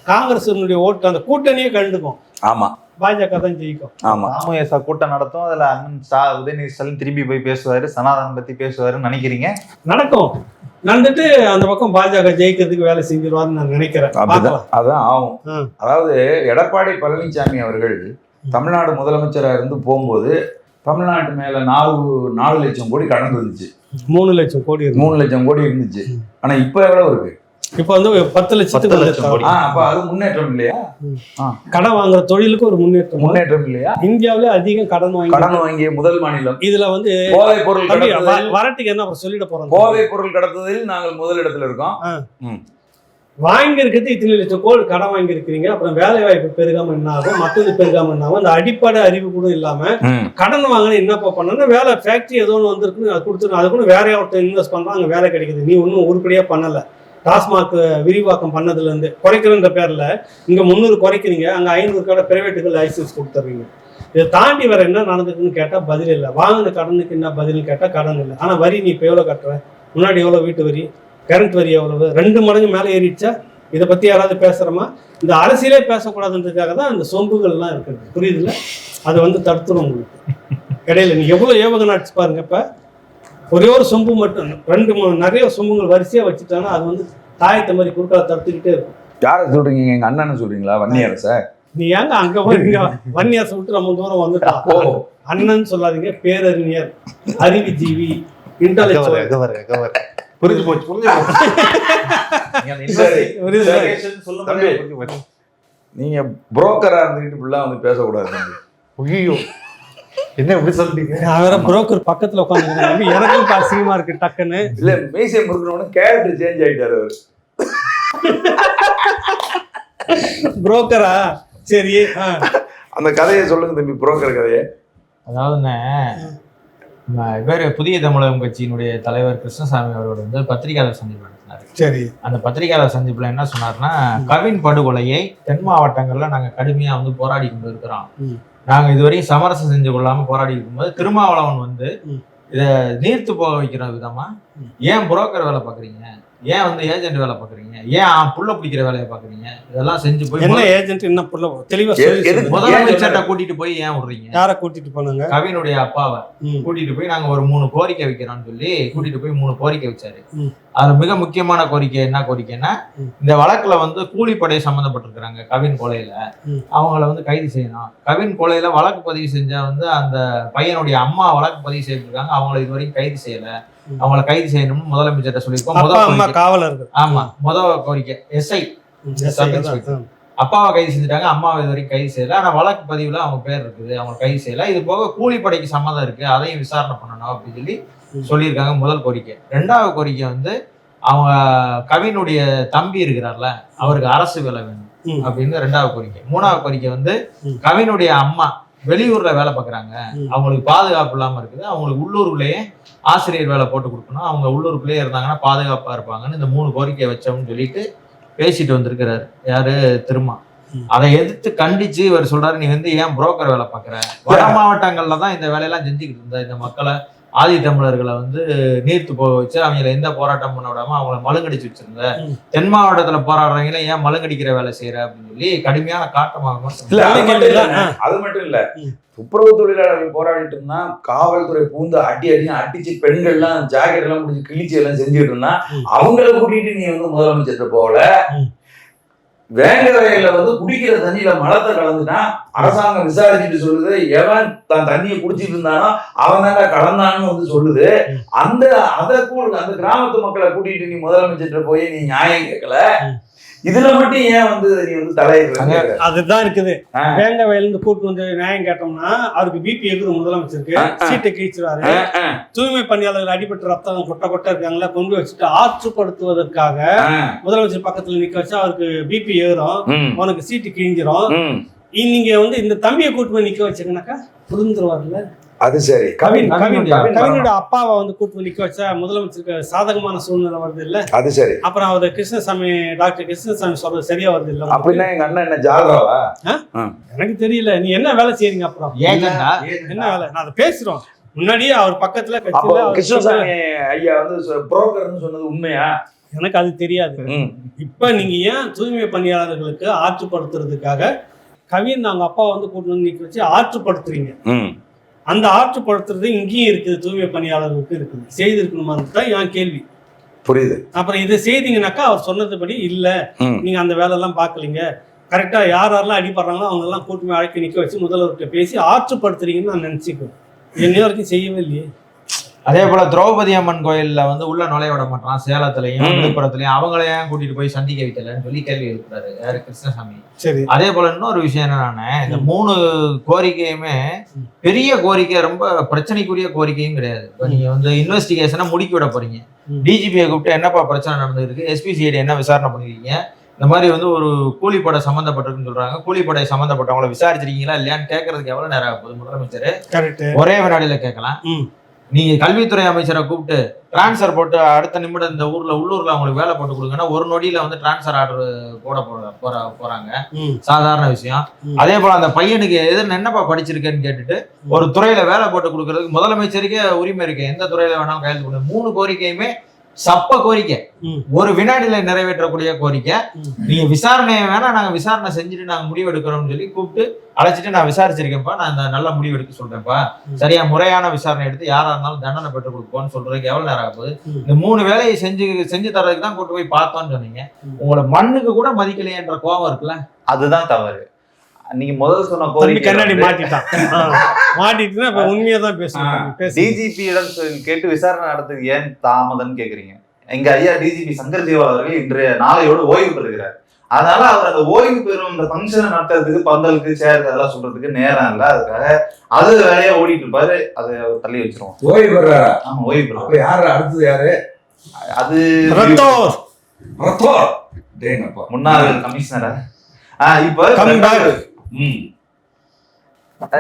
காங்கிரஸினுடைய ஓட்டு அந்த கூட்டணியே கண்டுக்கும். ஆமா, பாஜக தான் ஜெயிக்கும். ஆமா, ராமயசா கூட்டம் நடத்தும். அதுல அண்ணன் உதயநிதி ஸ்டாலின் திரும்பி போய் பேசுவாரு, சனாதனம் பத்தி பேசுவாருன்னு நினைக்கிறீங்க? நடக்கும், நடந்துட்டு அந்த பக்கம் பாஜக ஜெயிக்கிறதுக்கு வேலை செஞ்சிருவாருன்னு நான் நினைக்கிறேன். அதான் ஆகும். அதாவது எடப்பாடி பழனிசாமி அவர்கள் தமிழ்நாடு முதலமைச்சராக இருந்து போகும்போது தமிழ்நாட்டு மேல 4 லட்சம் கோடி கடன் இருந்துச்சு. 3 லட்சம் கோடி 3 லட்சம் கோடி இருந்துச்சு. ஆனா இப்ப எவ்வளவு இருக்கு? இப்ப வந்து 10 லட்சத்துக்கு. அப்ப அது முன்னேற்றம் இல்லையா? கடன் வாங்குற தொழிலுக்கு ஒரு முன்னேற்றம் இல்லையா? இந்தியாவிலே அதிகம் கடன் வாங்கிய முதல் மாநிலம் இதுல வந்து போதைப் பொருள் வரட்டுக்கு என்ன சொல்லிட போறோம், போதைப் பொருள் கடத்துவதில் நாங்கள் முதலிடத்துல இருக்கோம். வாங்கியிருக்கிறது இத்தனை லட்சம் கோடி கடன் வாங்கியிருக்கிறீங்க. அப்புறம் வேலை வாய்ப்பு பெருகாம என்ன ஆகும், மற்றது பெருகாம என்ன ஆகும், அந்த அடிப்படை அறிவு கூட இல்லாம கடன் வாங்கின என்னப்பா பண்ணா, வேலை ஃபேக்டரி ஏதோ ஒன்று வந்திருக்குன்னு அது கொடுத்துருங்க, அது கூட வேற ஒருத்தர் இன்வெஸ்ட் பண்றான், அங்க வேலை கிடைக்குது. நீ ஒன்றும் உருப்படியா பண்ணல. டாஸ்மாக் விரிவாக்கம் பண்ணதுல இருந்து குறைக்கிறன்ற பேர்ல இங்க 300 குறைக்கிறீங்க, அங்க 500 கடை பிரைவேட்டுக்கு லைசன்ஸ் கொடுத்துறீங்க. இதை தாண்டி வேற என்ன நடந்துக்குன்னு கேட்டா பதில் இல்லை. வாங்கின கடனுக்கு என்ன பதில்னு கேட்டா கடன் இல்லை. ஆனா வரி நீ இப்ப எவ்வளவு கட்டுற, முன்னாடி எவ்வளவு வீட்டு வரி, கரண்ட் வரி எவ்வளவு, 2 மடங்கு மேலே ஏறிடுச்சா? இதை பத்தி யாராவது பேசுறோமா? இந்த அரசியலே பேசக்கூடாதுன்றதுக்காக தான் அந்த சொம்புகள்லாம் இருக்குது, புரியுதுல்ல? அதை வந்து தடுத்துடும் உங்களுக்கு இடையில. நீ எவ்வளவு ஏவகன் அடிச்சு பாருங்க. இப்ப ஒரே ஒரு சொம்பு மட்டும் 2 நிறைய சொம்புகள் வரிசையா வச்சுட்டாங்கன்னா அது வந்து தாயத்தை மாதிரி குறுக்கால தடுத்துக்கிட்டே இருக்கும். யாரை சொல்றீங்க? எங்க அண்ணன்னு சொல்றீங்களா? வன்னியரச? நீ ஏங்க அங்க போறீங்க? வன்னியரசை விட்டு நம்ம தூரம் வந்துட்டான். அண்ணன் சொல்லாதீங்க, பேரறிஞர், அறிவுஜீவி, இன்டெலெக்சுவல். புரிஞ்சு போச்சு. நீங்க புரோக்கரா இருந்துட்டு ஃபுல்லா வந்து பேசக்கூடாது. ஐயோ, என்ன எப்படி சொல்றீங்க? வேற புரோக்கர் பக்கத்துல உட்காந்து எனக்கு அசிங்கமா இருக்கு. டக்குன்னு இல்ல, மீசை முறுக்கணும்னு கேரக்டர் சேஞ்ச் ஆயிட்டாரு அவரு. புரோக்கரா? சரி, அந்த கதையை சொல்லுங்க தம்பி, புரோக்கர் கதையை. அதாவதுண்ணே, இவர் புதிய தமிழகம் கட்சியினுடைய தலைவர் கிருஷ்ணசாமி அவரோட வந்து பத்திரிகையாளர் சந்திப்பு நடத்தினார். சரி, அந்த பத்திரிகையாளர் சந்திப்புல என்ன சொன்னார்னா, கவின் படுகொலையை தென் மாவட்டங்கள்ல நாங்க கடுமையா வந்து போராடி கொண்டு இருக்கிறோம். நாங்க இதுவரையும் சமரசம் செஞ்சு கொள்ளாம போராடி இருக்கும்போது திருமாவளவன் வந்து இதை நீர்த்து போக வைக்கிற விதமா ஏன் புரோக்கர் வேலை பாக்குறீங்க, ஏன் வந்து ஏஜென்ட் வேலை பாக்குறீங்க, ஏன் புள்ள பிடிக்கிற வேலையை பாக்குறீங்க, இதெல்லாம் செஞ்சு போய் என்ன ஏஜென்ட் என்ன புள்ள தெளிவா முதலமைச்சர்கிட்ட கூட்டிட்டு போய் ஏன் விடுறீங்க? யாரை கூட்டிட்டு போனாங்க? கவினுடைய அப்பாவை கூட்டிட்டு போய் நாங்க ஒரு 3 கோரிக்கை வைக்கிறோம்னு சொல்லி கூட்டிட்டு போய் 3 கோரிக்கை வச்சாரு. அது மிக முக்கியமான கோரிக்கை என்ன கோரிக்கைன்னா, இந்த வழக்குல வந்து கூலிப்படை சம்மந்தப்பட்டிருக்கிறாங்க கவின் கொலையில, அவங்கள வந்து கைது செய்யணும். கவின் கொலையில வழக்கு பதிவு செஞ்சா வந்து அந்த பையனுடைய அம்மா வழக்கு பதிவு செய்திருக்காங்க, அவங்கள இதுவரைக்கும் கைது செய்யல, அவங்கள கைது செய்யணும்னு முதலமைச்சர்கிட்ட சொல்லியிருக்கோம். காவலர்கள். ஆமா, முதல் கோரிக்கை எஸ்ஐ அப்பாவை கைது செஞ்சுட்டாங்க, அம்மாவை இது வரைக்கும் கைது செய்யல. ஆனா வழக்கு பதிவுல அவங்க பேர் இருக்குது, அவங்க கைது செய்யல. இது போக கூலிப்படைக்கு சம்மதம் இருக்கு, அதையும் விசாரணை பண்ணணும் அப்படின்னு சொல்லி சொல்லியிருக்காங்க. முதல் கோரிக்கை. 2வது கோரிக்கை வந்து அவங்க கவினுடைய தம்பி இருக்கிறார்ல, அவருக்கு அரசு வேலை வேணும் அப்படின்னு 2வது கோரிக்கை. 3வது கோரிக்கை வந்து கவினுடைய அம்மா வெளியூர்ல வேலை பார்க்குறாங்க, அவங்களுக்கு பாதுகாப்பு இல்லாம இருக்குது, அவங்களுக்கு உள்ளூர்லயே ஆசிரியர் வேலை போட்டு கொடுக்கணும், அவங்க உள்ளூருக்குள்ளேயே இருந்தாங்கன்னா பாதுகாப்பா இருப்பாங்கன்னு இந்த 3 கோரிக்கை வச்சோம்னு சொல்லிட்டு பேசிட்டு வந்திருக்கிறாரு யாரு, திருமா. அதை எதிர்த்து கண்டிச்சு இவர் சொல்றாரு, நீ வந்து ஏன் புரோக்கர் வேலை பார்க்குற, வட மாவட்டங்கள்ல தான் இந்த வேலையெல்லாம் செஞ்சுக்கிட்டு இருந்த, இந்த மக்களை ஆதி தமிழர்களை வந்து நீர்த்து போக வச்சு அவங்கள எந்த போராட்டம் பண்ண விடாம அவங்கள மழுங்கடிச்சு வச்சிருந்த, தென் மாவட்டத்துல போராடுறவங்கள ஏன் மழுங்கடிக்கிற வேலை செய்யற அப்படின்னு சொல்லி கடுமையான காட்டமாக. இல்ல அது மட்டும் இல்ல, துப்புரவு தொழிலாளர்கள் போராடிட்டு இருந்தா காவல்துறை பூந்து அடிச்சு பெண்கள்லாம் ஜாக்கெட் எல்லாம் முடிஞ்சு கிழிச்சி எல்லாம் செஞ்சுட்டு இருந்தா அவங்கள கூட்டிட்டு நீ வந்து முதலமைச்சர்கிட்ட போல. வேங்க வயல்ல வந்து குடிக்கிற தண்ணியில மலத்தை கலந்துட்டா அரசாங்கம் விசாரிச்சுட்டு சொல்லுது, எவன் தான் தண்ணியை குடிச்சிட்டு இருந்தானோ அவன் தாங்க கலந்தான்னு வந்து சொல்லுது. அந்த கிராமத்து மக்களை கூட்டிட்டு நீ முதலமைச்சர்கிட்ட போய் நீ நியாயம் கேட்கல. இதுல மட்டும் ஏன் வந்து நீ வந்து தலையிடுறாங்க? அதுதான் இருக்குது. வேங்க வயல்ல இருந்து கூட்டு வந்து நியாயம் கேட்டோம்னா அவருக்கு பிபி எகுது, முதலமைச்சருக்கு சீட்டை கிழிச்சிருவாரு. தூய்மை பணியாளர்கள் அடிபட்டு ரத்தம் கொட்ட இருக்காங்களா கொண்டு வச்சுட்டு ஆற்றுப்படுத்துவதற்காக முதலமைச்சர் பக்கத்துல நிக்க வச்சா அவருக்கு பிபி ஏறும், உனக்கு சீட்டு கிழிஞ்சிரும். நீங்க வந்து இந்த தம்பியை கூட்டு போய் நிக்க வச்சீங்கன்னாக்கா புரிந்துருவாருல்ல. அது சரி, கவினோட அப்பாவை வந்து கூட்டு நிக்க வச்சா முதலமைச்சருக்கு சாதகமான சூழ்நிலை வருது இல்ல. அது சரி. அப்புறம் அவர் கிருஷ்ணசாமி, டாக்டர் கிருஷ்ணசாமி சொல்றது சரியா வருது இல்ல. அப்படின்னா எங்க அண்ணன் என்ன ஜாதகவா? எனக்கு தெரியல. நீ என்ன வேலை செய்யறீங்க? அப்புறம் என்ன வேலை? நான் அதை பேசுறோம். முன்னாடியே அவர் பக்கத்துல கிருஷ்ணசாமி ஐயா வந்து புரோக்கர்னு சொன்னது உண்மையா? எனக்கு அது தெரியாது. இப்ப நீங்க ஏன் தூய்மை பணியாளர்களுக்கு ஆற்றுப்படுத்துறதுக்காக கவின் அவங்க அப்பா வந்து கூட்டு வந்து நிக்க வச்சு ஆற்றுப்படுத்துறீங்க. அந்த ஆற்றுப்படுத்துறது இங்கேயும் இருக்குது, தூய்மை பணியாளர்களுக்கு இருக்குது. செய்திருக்கணுமான்னு தான் என் கேள்வி. புரியுது. அப்புறம் இதை செய்தீங்கன்னாக்கா அவர் சொன்னதுபடி இல்ல, நீங்க அந்த வேலை எல்லாம் பாக்கலீங்க, கரெக்டா யாரெல்லாம் அடிபடுறாங்களோ அவங்க எல்லாம் கூட்டமே அழைக்க நிக்க வச்சு முதல்வர்கிட்ட பேசி ஆற்றுப்படுத்துறீங்கன்னு நான் நினைச்சுக்குவேன். இன்ன வரைக்கும் செய்யவே இல்லையே. அதே போல திரௌபதி அம்மன் கோயில்ல வந்து உள்ள நுழைய விட மாட்டான், சேலத்திலையும் விழுப்புரத்துலயும். அவங்களையும் கூட்டிட்டு போய் சந்திக்க வைக்கலன்னு சொல்லி கேள்வி எழுப்புறாரு யாரு? கிருஷ்ணசாமி. சரி. அதே போல இன்னொரு விஷயம் என்னன்னா, இந்த 3 கோரிக்கையுமே பெரிய கோரிக்கை, ரொம்ப பிரச்சனைக்குரிய கோரிக்கையும் கிடையாது. இப்ப நீங்க வந்து இன்வெஸ்டிகேஷனை முடுக்கி விட போறீங்க, டிஜிபியை கூப்பிட்டு என்னப்பா பிரச்சனை நடந்துருக்கு, எஸ்பிசிஐடி என்ன விசாரணை பண்ணிருக்கீங்க, இந்த மாதிரி வந்து ஒரு கூலிப்படை சம்பந்தப்பட்டிருக்குன்னு சொல்றாங்க, கூலிப்படை சம்பந்தப்பட்டவங்களை விசாரிச்சிருக்கீங்களா இல்லையான்னு கேட்கறதுக்கு எவ்வளவு நேரம் ஆகுது? முதலமைச்சர் ஒரே வினாடியில கேட்கலாம். நீங்க கல்வித்துறை அமைச்சரை கூப்பிட்டு டிரான்ஸ்ஃபர் போட்டு அடுத்த நிமிடம் இந்த உள்ளூர்ல அவங்களுக்கு வேலை போட்டு கொடுங்கன்னா ஒரு நொடியில வந்து டிரான்ஸ்ஃபர் ஆர்டர் போறாங்க. சாதாரண விஷயம். அதே போல அந்த பையனுக்கு என்னப்பா படிச்சிருக்கேன்னு கேட்டுட்டு ஒரு துறையில வேலை போட்டு கொடுக்கறதுக்கு முதலமைச்சருக்கே உரிமை இருக்கு, எந்த துறையில வேணாலும் கையெழுத்து கொடுங்க. 3 கோரிக்கையுமே சப்ப கோரிக்கை, ஒரு வினாடியில நிறைவேற்றக்கூடிய கோரிக்கை. நீங்க விசாரணையை வேணா நாங்க விசாரணை செஞ்சுட்டு நாங்க முடிவு எடுக்கிறோம்னு சொல்லி கூப்பிட்டு அழைச்சிட்டு நான் விசாரிச்சிருக்கேன்ப்பா, நான் இந்த நல்ல முடிவு எடுக்க சொல்றேன்ப்பா, சரியா முறையான விசாரணை எடுத்து யாரா இருந்தாலும் தண்டனை பெற்றுக் கொடுப்போம்னு சொல்றதுக்கு எவ்வளவு நேரம் ஆகுது? இந்த 3 வேலையை செஞ்சு தர்றதுக்கு தான் கூட்டு போய் பார்த்தோம்னு சொன்னீங்க. உங்களை மண்ணுக்கு கூட மதிக்கலையன்ற கோபம் இருக்குல்ல, அதுதான் தவறு. நீங்க முதல் சொன்ன கோரிக்கை கண்ணாடி மாட்டிட்டு உண்மையாதான் பேசுறேன். டிஜிபியிடம் கேட்டு விசாரணை நடத்துக்கு ஏன் தாமதம்னு கேக்குறீங்க. எங்க ஐயா டிஜிபி சங்கர் ஜிவால் அவர்கள் இன்றைய நாளையோடு ஓய்வு பெறுகிறார். அதனால அவர் அந்த ஓய்வு பெறும் இந்த ஃபங்க்ஷனை நடத்துறதுக்கு பந்தலுக்கு சேர் அதெல்லாம் சொல்றதுக்கு நேரம் இல்லை. அதுக்காக அது வேலையா ஓடிட்டு இருப்பாரு. அதை தள்ளி வச்சிருவோம். ஓய்வு பெறாரா? ஆமா, ஓய்வு பெறாரு. யாரு அடுத்தது? யாரு அது? முன்னாள் கமிஷனரா? இப்ப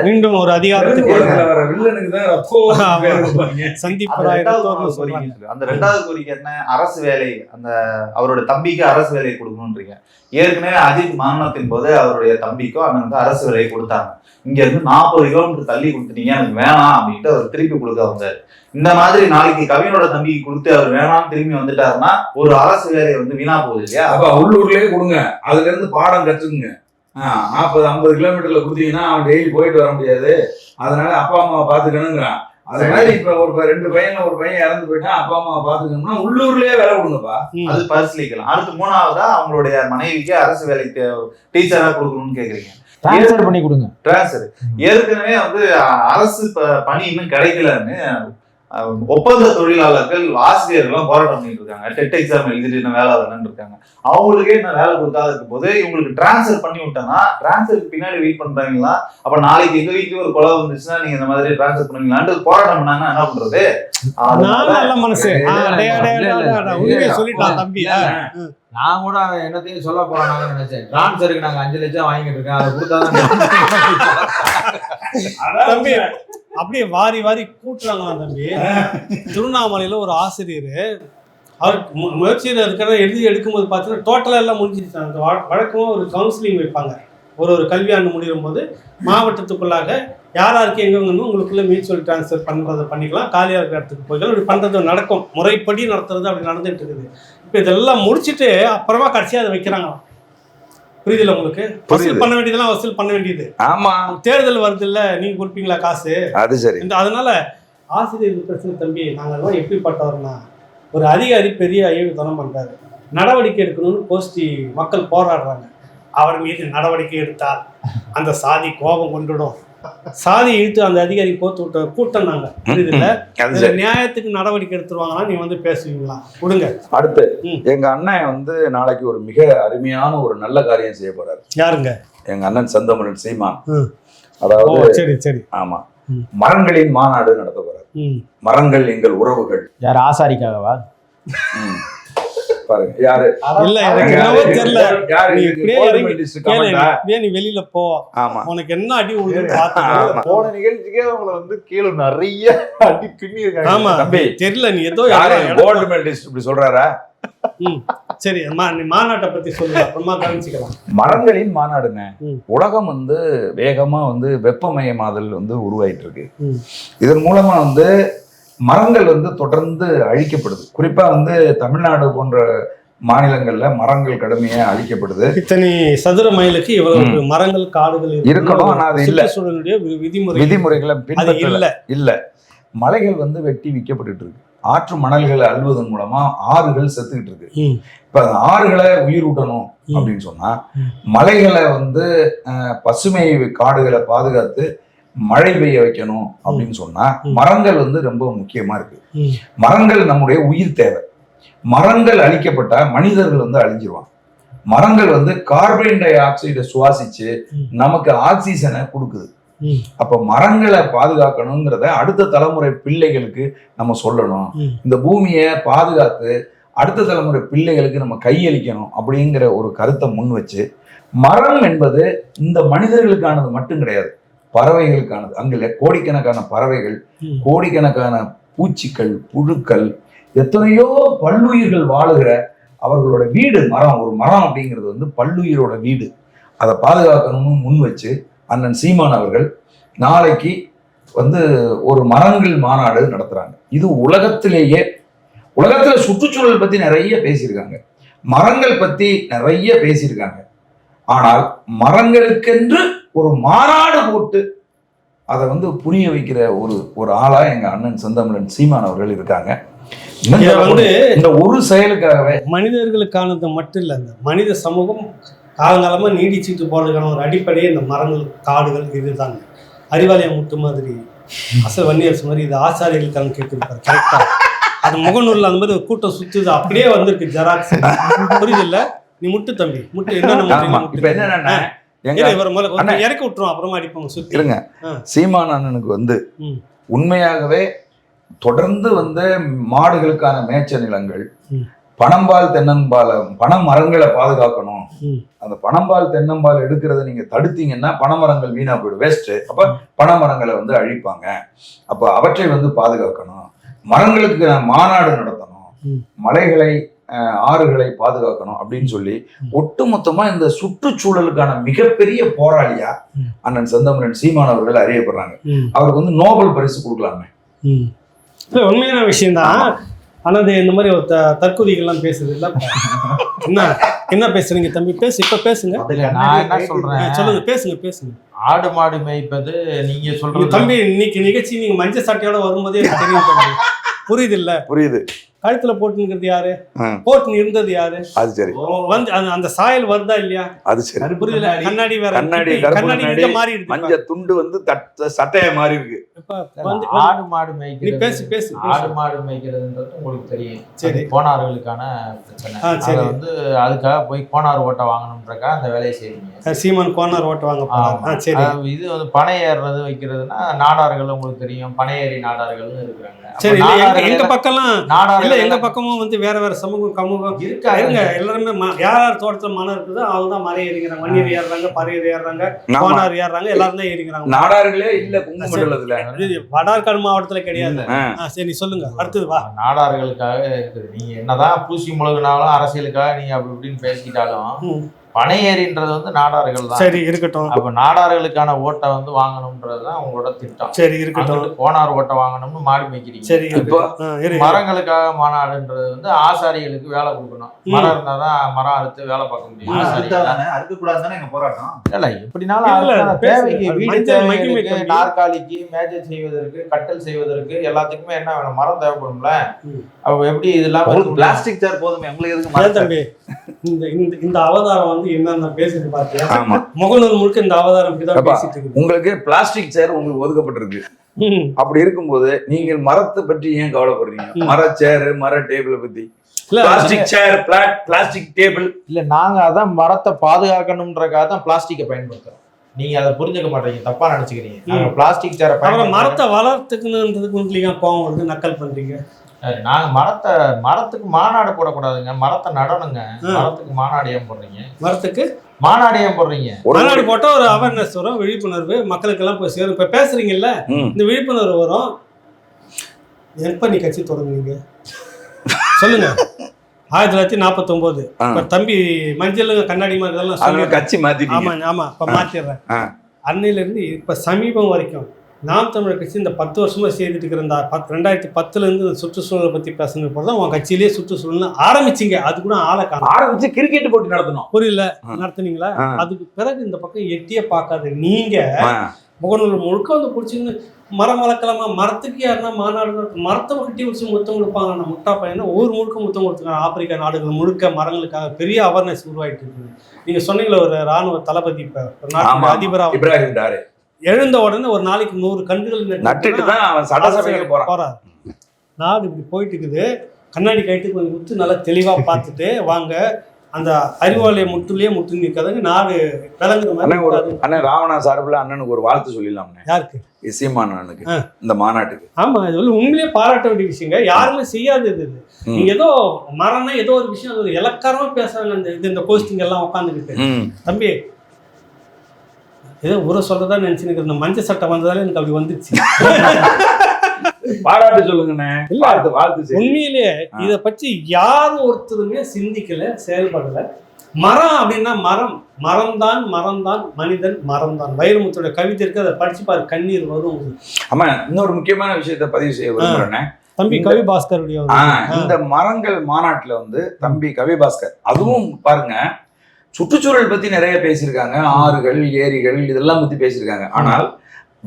மீண்டும் ஒரு அதிகாரத்துக்கு அந்த 2வது கோரிக்கை என்ன? அரசு வேலை, அந்த அவரோட தம்பிக்கு அரசு வேலையை கொடுக்கணும்ன்றீங்க. ஏற்கனவே அஜித் மரணத்தின் போது அவருடைய தம்பிக்கும் அண்ணனுக்கு அரசு வேலையை கொடுத்தாங்க. இங்க இருந்து 40 கிலோமீட்டர் தள்ளி கொடுத்துட்டீங்க, எனக்கு வேணாம் அப்படின்ட்டு அவர் திருப்பி கொடுக்க வந்தாரு. இந்த மாதிரி நாளைக்கு கவினோட தம்பிக்கு கொடுத்து அவர் வேணாம் திரும்பி வந்துட்டாருன்னா ஒரு அரசு வேலையை வந்து வீணா போகுது இல்லையா? அப்ப உள்ளூர்லயே கொடுங்க, அதுல இருந்து பாடம் கற்றுக்குங்க. 40-50 கிலோமீட்டர்ல கொடுத்தீங்கன்னா அவன் டெய்லி போயிட்டு வர முடியாது. அதனால அப்பா அம்மாவை பாத்துக்கணுங்கிறான். அது மாதிரி இப்ப ஒரு 2 பையன் ஒரு பையன் இறந்து போயிட்டா அப்பா அம்மாவை பாத்துக்கணும்னா உள்ளூர்லயே வேலை கொடுங்கப்பா. அது பரிசீலிக்கலாம். அடுத்து 3வதா அவங்களுடைய மனைவிக்கு அரசு வேலைக்கு டீச்சரா கொடுக்கணும்னு கேக்குறீங்க. டிரான்ஸ்ஃபர் பண்ணி கொடுங்க. டிரான்ஸ்ஃபர் ஏற்கனவே வந்து அரசு பணி இன்னும் கிடைக்கலன்னு ஒப்பந்த தொழிலாளர்கள் ஆசிரியர்களும் போராட்டம் பண்ணிட்டு இருக்காங்க. டெட் எக்ஸாம் எழுதிட்டு இன்னும் வேலை வரலன்னு இருக்காங்க. அவங்களுக்கே இன்னும் வேலை கொடுக்காத இருக்கும் போது இவங்களுக்கு டிரான்ஸ்ஃபர் பண்ணி விட்டோம்னா டிரான்ஸ்ஃபருக்கு பின்னாடி வெயிட் பண்றாங்களா? அப்ப நாளைக்கு எங்க வீட்டுல ஒரு கொலை வந்துச்சுன்னா நீங்க இந்த மாதிரி டிரான்ஸ்ஃபர் பண்ணுவீங்களான்னு போராட்டம் பண்ணாங்கன்னா என்ன பண்றது? நான் கூட என்னத்தையும் சொல்ல போறாங்க நினைச்சேன். டிரான்ஸ்ஃபருக்கு நாங்க 5 லட்சம் வாங்கிட்டு இருக்கேன், அதை கொடுத்தாதான் அப்படியே வாரி வாரி கூட்டுறாங்களாம் தம்பி. திருவண்ணாமலையில ஒரு ஆசிரியர் அவர் முயற்சியில் இருக்கிறத எடுக்கும்போது பார்த்தீங்கன்னா டோட்டலாக எல்லாம் முடிஞ்சிருச்சு. அந்த வழக்கமாக ஒரு கவுன்சிலிங் வைப்பாங்க. ஒரு கல்வியாண்டு முடியும் போது மாவட்டத்துக்குள்ளாக யாருக்கு எங்கெங்கன்னு உங்களுக்குள்ள மியூச்சுவல் ட்ரான்ஸ்ஃபர் பண்ணுறதை பண்ணிக்கலாம், காலியாக இருக்கிற இடத்துக்கு போய்க்கலாம். இப்படி பண்ணுறது நடக்கும், முறைப்படி நடத்துறது அப்படி நடந்துட்டு இருக்குது. இப்போ இதெல்லாம் முடிச்சுட்டு அப்புறமா கடைசியாக அதை வைக்கிறாங்க. புரியுதுல்ல உங்களுக்கு? வசூல் பண்ண வேண்டியதெல்லாம் வசூல் பண்ண வேண்டியது. ஆமா, தேர்தல் வருது இல்ல, நீங்க கொடுப்பீங்களா காசு? அது சரி. அதனால ஆசிரியர் பிரச்சனை தம்பி, நாங்கள்லாம் எப்படிப்பட்டவர்னா, ஒரு அதிகாரி பெரிய அழிவுத்தனம் பண்றாரு, நடவடிக்கை எடுக்கணும்னு கோஷ்டி மக்கள் போராடுறாங்க. அவர் மீது நடவடிக்கை எடுத்தால் அந்த சாதி கோபம் கொண்டுடும், சாதி இழுத்து அந்த அதிகாரி போத்து விட்ட கூட்டம் நாங்க. புரியுதுல்ல? நியாயத்துக்கு நடவடிக்கை எடுத்துருவாங்கன்னா நீ வந்து பேசுவீங்களா? விடுங்க. அடுத்து எங்க அண்ணன் நாளைக்கு ஒரு மிக அருமையான ஒரு நல்ல காரியம் செய்ய போறாரு. யாருங்க? எங்க அண்ணன் செந்தமிழன் சீமான். அதாவது சரி சரி, ஆமா, மரங்களின் மாநாடு நடத்த போறாரு. மரங்கள் எங்கள் உறவுகள். யார், ஆசாரிக்காகவா? பாருங்க யாரு இல்ல, எனக்கு என்னவோ தெரியல. நீ வெளியில போ, உனக்கு என்ன அடி விழுந்து போன நிகழ்ச்சிக்கே அவங்களை கீழே நிறைய அடி பின்னி இருக்காங்க. ஆமா தம்பி, தெரியல நீ ஏதோ கோல்டு மெடலிஸ்ட் இப்படி சொல்றாரா? சரி, நீ மாநாட்டை பத்தி சொல்லுங்க, அப்புறமா கவனிச்சுக்கலாம். மரங்களின் மாநாடுங்க. உலகம் வேகமா வெப்பமயமாதல் உருவாயிட்டு இருக்கு. இதன் மூலமா மரங்கள் தொடர்ந்து அழிக்கப்படுது. குறிப்பா தமிழ்நாடு போன்ற மாநிலங்கள்ல மரங்கள் கடுமையா அழிக்கப்படுது. இத்தனை சதுர மைலுக்கு இவ்வளவு மரங்கள் காடுகள் இருக்கணும், ஆனா அது இல்ல. விதிமுறைகளை பின்பற்றல. இல்ல, மலைகள் வெட்டி விற்கப்பட்டு இருக்கு. ஆற்று மணல்களை அள்ளுவதன் மூலமா ஆறுகள் செத்துக்கிட்டு இருக்கு. இப்ப ஆறுகளை உயிர் ஊட்டணும் அப்படின்னு சொன்னா, மலைகளை பசுமை காடுகளை பாதுகாத்து மழை பெய்ய வைக்கணும் அப்படின்னு சொன்னா, மரங்கள் ரொம்ப முக்கியமா இருக்கு. மரங்கள் நம்முடைய உயிர் தேவை. மரங்கள் அழிக்கப்பட்டா மனிதர்கள் அழிஞ்சிருவாங்க. மரங்கள் கார்பன் டை ஆக்சைடை சுவாசிச்சு நமக்கு ஆக்சிஜனை கொடுக்குது. அப்ப மரங்களை பாதுகாக்கணுங்கிறத அடுத்த தலைமுறை பிள்ளைகளுக்கு நம்ம சொல்லணும். இந்த பூமியை பாதுகாத்து அடுத்த தலைமுறை பிள்ளைகளுக்கு நம்ம கையளிக்கணும் அப்படிங்கிற ஒரு கருத்தை முன் வச்சு, மரம் என்பது இந்த மனிதர்களுக்கானது மட்டும் கிடையாது, பறவைகளுக்கானது. அங்குள்ள கோடிக்கணக்கான பறவைகள், கோடிக்கணக்கான பூச்சிகள், புழுக்கள், எத்தனையோ பல்லுயிர்கள் வாழுகிற அவர்களோட வீடு மரம். ஒரு மரம் அப்படிங்கிறது பல்லுயிரோட வீடு. அதை பாதுகாக்கணும்னு முன் வச்சு அண்ணன் சீமான் அவர்கள் நாளைக்கு ஒரு மரங்கள் மாநாடு நடத்துறாங்க. இது உலகத்துல சுற்றுச்சூழல் பத்தி நிறைய பேசியிருக்காங்க, மரங்கள் பத்தி நிறைய பேசியிருக்காங்க. ஆனால் மரங்களுக்கென்று ஒரு மாநாடு போட்டு அதை புரிய வைக்கிற ஒரு ஆளா எங்க அண்ணன் செந்தமிழன் சீமான் அவர்கள் இருக்காங்க. இந்த ஒரு செயலுக்காகவே மனிதர்களுக்கானது மட்டும் இல்லை, இந்த மனித சமூகம் காலங்காலமா நீடிச்சுட்டு போறதுக்கான ஒரு அடிப்படையே இந்த மரங்கள் காடுகள் இதுதாங்க. அறிவாலயம் முட்டு மாதிரி அசல் வன்னியரசு மாதிரி இது ஆசாரிகளுக்கான கேட்கிருப்பாரு. கரெக்டா அது முகநூல்ல அந்த மாதிரி ஒரு கூட்டம் சுத்துது, அப்படியே வந்திருக்கு ஜெராக்ஸ். புரியுது இல்ல? நீ முட்டு தம்பி, முட்டு என்னென்ன இறக்கி விட்டுரும், அப்புறமா அடிப்பாங்க சுத்தி. இருங்க, சீமான் அண்ணனுக்கு உண்மையாகவே தொடர்ந்து மாடுகளுக்கான மேய்ச்ச நிலங்கள், பனம்பால் தென்னம்பால், பனை மரங்களை பாதுகாக்கணும். அந்த பனம்பால் தென்னம்பால் எடுக்கிறத நீங்க தடுத்தீங்கன்னா பனைமரங்கள் வீணா போயிடும், வேஸ்ட். அப்ப பனைமரங்களை அழிப்பாங்க. அப்ப அவற்றை பாதுகாக்கணும். மரங்களுக்கு மாநாடு நடத்தணும், மலைகளை ஆறுகளை பாதுகாக்கணும் அப்படின்னு சொல்லி ஒட்டுமொத்தமா இந்த சுற்றுச்சூழலுக்கான மிகப்பெரிய போராளியா அண்ணன் செந்தமிழன் சீமான் அவர்கள் அறியப்படுறாங்க. அவருக்கு நோபல் பரிசு கொடுக்கலாமே. உண்மையான விஷயம்தான். ஆனா இந்த மாதிரி ஒரு தற்கொலைகள்லாம் பேசுது இல்ல. என்ன பேசுறீங்க தம்பி? இப்ப பேசுங்க. நான் என்ன சொல்றேன், சொல்லுங்க, பேசுங்க. ஆடு மாடு மேய்ப்பது நீங்க சொல்றது தம்பி. இன்னைக்கு நிகழ்ச்சி நீங்க மஞ்சள் சட்டையோட வரும்போதே எனக்கு தெரியும் தம்பி. புரியுது இல்ல? புரியுது. கழுத்துல போட்டுங்கிறது யாரு? போட்டு இருந்தது யாரு? அது சரி. அந்த சாயல் வருதா இல்லையா? அது சரி. புரியுதுல? கண்ணாடி வேற, கண்ணாடி மாறி இருக்கு, மஞ்சள் துண்டு சட்டைய மாறி இருக்கு. ஆடு மாடு மேய்க்கிறது, பேசு. ஆடு மாடு மேய்க்கிறதுன்றது உங்களுக்கு தெரியும். சரி, கோனார்களுக்கான பிரச்சனை. அதுக்காக போய் கோனார் ஓட்டை வாங்கணும்ன்றக்காக அந்த வேலையை செய்வீங்க. சீமான் கோனார் ஓட்டை வாங்க. சரி, இது பனை ஏறுறது வைக்கிறதுனா நாடார்கள் உங்களுக்கு தெரியும், பனை ஏறி நாடார்கள்னு இருக்கிறாங்க. சரி, எங்க பக்கம்லாம் நாடார்கள், எங்க பக்கமும் வேற வேற சமூகம் இருக்காங்க. எல்லாருமே யார் தோட்டத்துல மனம் இருக்குதோ அவங்க தான் மரம் ஏறிக்கிறாங்க. மண்ணீர் ஏறுறாங்க, பறையர் ஏறுறாங்க, கோனார் ஏறுறாங்க, எல்லாரும் தான் ஏறிக்கிறாங்க. நாடார்களே இல்ல குங்குமண்டலத்துல, வடார்காடு மாவட்டத்துல கிடையாது. சரி சொல்லுங்க, அடுத்தது வா. நாடார்களுக்காக இருக்குது. நீங்க என்னதான் பூசி முழுகினாலும் அரசியலுக்காக நீங்க அப்படி இப்படின்னு பேசிக்கிட்டாலும் பனை ஏரின்றது வந்து நாடார்கள் தான். சரி இருக்கட்டும். அப்ப நாடார்களுக்கான ஓட்டை வந்து வாங்கணும்ன்றதுதான் உங்களோட திட்டம். சரி இருக்கட்டும். கோனார் ஓட்டை வாங்கணும்னு மாடு மேய்க்கிறீங்க. சரி இப்போ மரங்களுக்காக மாநாடுன்றது வந்து ஆசாரிகளுக்கு வேலை கொடுக்கணும். மரம் இருந்தாதான் மரம் அறுத்து வேலை பார்க்க முடியும். அறுக்க கூடாதுதானே எங்க போராட்டம். இல்ல எப்படினாலும் தேவைக்கு வீடு தேவைகளுக்கு, நாற்காலிக்கு, மேஜை செய்வதற்கு, கட்டல் செய்வதற்கு எல்லாத்துக்குமே என்ன வேணும்? மரம் தேவைப்படும்ல. அப்ப எப்படி இதெல்லாம் பிளாஸ்டிக் சேர் போதுமே, உங்களுக்கு எதுக்கு தம்பி? இந்த அவதாரம் வந்து என்னென்ன பேசிட்டு பாத்தியா? முகநூல் முழுக்க இந்த அவதாரம் பேசிட்டு இருக்கு. உங்களுக்கு பிளாஸ்டிக் சேர் உங்களுக்கு ஒதுக்கப்பட்டிருக்கு. அப்படி இருக்கும்போது நீங்கள் மரத்தை பற்றி ஏன் கவலைப்படுறீங்க? மர சேர், மர டேபிளை பத்தி. பிளாஸ்டிக் சேர், பிளாஸ்டிக் டேபிள் இல்ல, நாங்க அதான் மரத்தை பாதுகாக்கணும்ன்றக்காக தான் பிளாஸ்டிக்கை பயன்படுத்துறோம். நீங்க அதை புரிஞ்சுக்க மாட்டீங்க, தப்பா நினைச்சுக்கிறீங்க. நாங்க பிளாஸ்டிக் சேரை மரத்தை வளர்த்துக்கணுன்றதுக்கு உங்களுக்கு கோவம் வந்து நக்கல் பண்றீங்க. நாங்க மரத்துக்கு மாநாடு போடக்கூடாதுங்க, மரத்தை நடணுங்க. மரத்துக்கு மாநாடு ஏன் போடுறீங்க? மரத்துக்கு மாநாடு ஏன் போடுறீங்க? மாநாடு போட்டா ஒரு அவேர்னஸ் வரும், விழிப்புணர்வு மக்களுக்கு எல்லாம் போய் சேரும். இப்ப பேசுறீங்கல்ல, இந்த விழிப்புணர்வு வரும். எப்ப நீ கட்சி தொடங்குனீங்க சொல்லுங்க? 1949. இப்ப தம்பி மஞ்சள் கண்ணாடி மாதிரி இதெல்லாம் சொல்லி கட்சி மாத்தி. ஆமா இப்ப மாத்திடுறேன். அன்னையில இருந்து இப்ப சமீபம் வரைக்கும் நாம் தமிழர் கட்சி இந்த 10 வருஷமா செய்துட்டு இருக்கிற 2010ல இருந்து சுற்றுச்சூழலை பத்தி பேசணும் போதுதான் உங்க கட்சியிலேயே சுற்றுச்சூழல் ஆரம்பிச்சிங்க. அது கூட ஆளை ஆரம்பிச்சு கிரிக்கெட் போட்டி நடத்தணும். புரியல, நடத்துனீங்களா? அதுக்கு பிறகு இந்த பக்கம் எட்டியே பார்க்காது நீங்க முகநூல் முழுக்க வந்து பிடிச்சிங்கன்னு மரம் வளர்க்கலாமா? மரத்துக்கு யாருன்னா மாநாடு மரத்தை கட்டி வச்சு முத்தம் கொடுப்பாங்க. நம்ம முட்டா பையனா ஊர் முழுக்க முத்தம் கொடுத்துருக்காங்க. ஆப்பிரிக்கா நாடுகள் முழுக்க மரங்களுக்காக பெரிய அவேர்னஸ் உருவாயிட்டு இருக்கு. நீங்க சொன்னீங்களா ஒரு ராணுவ தளபதி அதிபராக எழுந்த உடனே ஒரு நாளைக்கு 100 கன்றுகள் நட்டுட்டு தான் அவன் சட்டசபைக்கு போறாரு. நாடு இப்படி போயிட்டு இருக்குது. கண்ணாடி கைட்டு கொஞ்சம் முத்து நல்லா தெளிவா பார்த்துட்டு வாங்க. அந்த அறிவாலய முட்டுலயே முட்டு நிற்காதுங்க. நாடு விளங்குற மாதிரி. அண்ணன் ராவணா சார்பில் அண்ணனுக்கு ஒரு வாழ்த்து சொல்லிடலாம்ண்ணே. யாருக்கு? சீமான் அண்ணனுக்கு, இந்த மாநாட்டுக்கு. ஆமா, இது வந்து உண்மையிலேயே பாராட்ட வேண்டிய விஷயங்க. யாருமே செய்யாதது இது. நீங்க ஏதோ மரம்னா ஏதோ ஒரு விஷயம் அது இலக்காரமா பேசுறாங்க. இந்த போஸ்டிங் எல்லாம் உட்காந்துக்கிட்டு தம்பி ஏதோ ஊரை சொல்றதா நினைச்சுன்னு இந்த மஞ்சள் சட்டை வந்ததால எனக்கு அப்படி வந்துருச்சு. பாராட்டு சொல்லுங்கண்ணே. வாழ்த்து. உண்மையிலேயே இதை பற்றி யாரும் ஒருத்தருமே சிந்திக்கல, செயல்படல. மரம் அப்படின்னா மரம்தான் மனிதன் மரம்தான். வைரமுத்தோட கவிதை இருக்கு, அதை படிச்சு பாரு, கண்ணீர் வரும். ஆமா, இன்னொரு முக்கியமான விஷயத்த பதிவு செய்ய விரும்புறேன். தம்பி கவி பாஸ்கருடைய இந்த மரங்கள் மாநாட்டுல வந்து தம்பி கவி பாஸ்கர் அதுவும் பாருங்க, சுற்றுச்சூழல் பத்தி நிறைய பேசியிருக்காங்க. ஆறுகள், ஏரிகள் இதெல்லாம் பத்தி பேசியிருக்காங்க. ஆனால்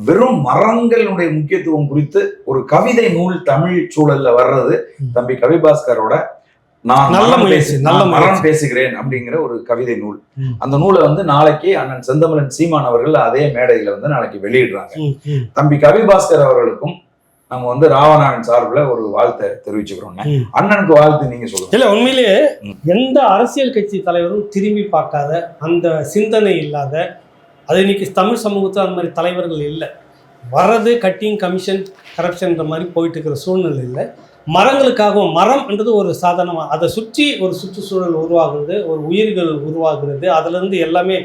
வெறும் மரங்களுடைய முக்கியத்துவம் குறித்து ஒரு கவிதை நூல் தமிழ் சூழல்ல வர்றது தம்பி கவி பாஸ்கரோட நான் மரம் பேசுகிறேன் அப்படிங்கிற ஒரு கவிதை நூல். அந்த நூலை வந்து நாளைக்கு அண்ணன் செந்தமிழன் சீமான் அவர்கள் அதே மேடையில வந்து நாளைக்கு வெளியிடுறாங்க. தம்பி கவி பாஸ்கர் அவர்களுக்கும் நம்ம வந்து ராவணன் சார்பில் ஒரு வாழ்த்தை தெரிவிச்சுக்கிறோம். அண்ணனுக்கு வாழ்த்து நீங்க சொல்லுங்க. இல்ல, உண்மையிலேயே எந்த அரசியல் கட்சி தலைவரும் திரும்பி பார்க்காத, அந்த சிந்தனை இல்லாத, அது இன்னைக்கு தமிழ் சமூகத்தில் அந்த மாதிரி தலைவர்கள் இல்லை. வர்றது கட்டிங் கமிஷன் கரப்ஷன்ற மாதிரி போயிட்டு இருக்கிற சூழ்நிலை இல்லை. மரங்களுக்காகவும், மரம்ன்றது ஒரு சாதாரணமாக அதை சுற்றி ஒரு சுற்றுச்சூழல் உருவாகுறது, ஒரு உயிர்கள் உருவாகுறது. அதுலேருந்து எல்லாமே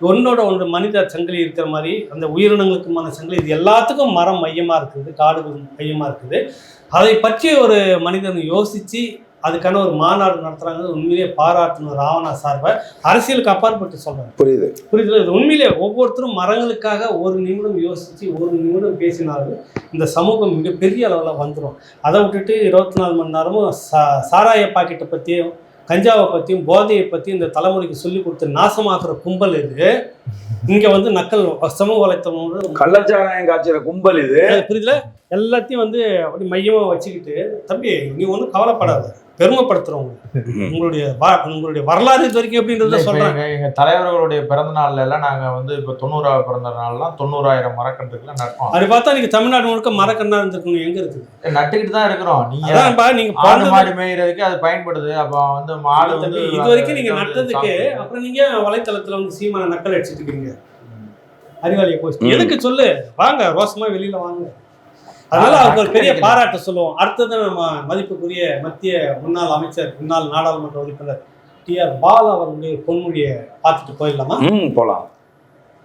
ஒன்றோட ஒன்று மனித சங்கிலி இருக்கிற மாதிரி அந்த உயிரினங்களுக்குமான சங்கிலி, இது எல்லாத்துக்கும் மரம் மையமாக இருக்குது, காடுகள் மையமாக இருக்குது. அதை பற்றி ஒரு மனிதன் யோசித்து அதுக்கான ஒரு மாநாடு நடத்துறாங்க. உண்மையிலேயே பாராட்டணும் ராவணா சார்பை. அரசியலுக்கு அப்பாற்பட்டு சொல்றேன். புரியுது. இது உண்மையிலே ஒவ்வொருத்தரும் மரங்களுக்காக ஒரு நிமிடம் யோசிச்சு ஒரு நிமிடம் பேசினாலும் இந்த சமூகம் மிகப்பெரிய அளவில் வந்துடும். அதை விட்டுட்டு 24 மணி நேரமும் சாராய பாக்கெட்டை பற்றியும் கஞ்சாவை பற்றியும் போதையை பற்றியும் இந்த தலைமுறைக்கு சொல்லி கொடுத்து நாசமாக்குற கும்பல் இது. இங்கே வந்து நக்கல் சமூக வலைத்தளம் கள்ளச்சாராயம் காய்ச்சிற கும்பல் இது. புரியுதுல? எல்லாத்தையும் வந்து அப்படி மையமாக வச்சுக்கிட்டு தம்பி நீ ஒன்றும் கவலைப்படாத, பெருமைப்படுத்துறவங்க உங்களுடைய வரலாறு இது வரைக்கும் எப்படின்றத சொல்றாங்க. எங்க தலைவர்களுடைய பிறந்த நாள்ல எல்லாம் நாங்க வந்து இப்ப 90வது பிறந்த நாள்லாம் 90,000 மரக்கன்றுகள் நட்டோம். அப்படி பார்த்தா நீங்க தமிழ்நாடு முழுக்க மரக்கன்றா இருந்திருக்கணும். எங்க இருக்குது? நட்டுக்கிட்டு தான் இருக்கிறோம். நீங்க மாடு மேய்றதுக்கு அது பயன்படுது. அப்ப வந்து மாடு வந்து இது வரைக்கும் நீங்க நட்டதுக்கு அப்புறம் நீங்க வலைத்தளத்துல வந்து சீமான நக்கல் அடிச்சுட்டு இருக்கீங்க. அறிவாளியை போஸ்ட் எதுக்கு சொல்லு, வாங்க ரோசமா வெளியில வாங்க. அதனால அவங்க ஒரு பெரிய பாராட்ட சொல்லுவோம். அடுத்தது நம்ம மதிப்புக்குரிய மத்திய முன்னாள் அமைச்சர், முன்னாள் நாடாளுமன்ற உறுப்பினர் TR பாலா அவருடைய பொன்மொழியை பார்த்துட்டு போயிடலாமா? போகலாம்.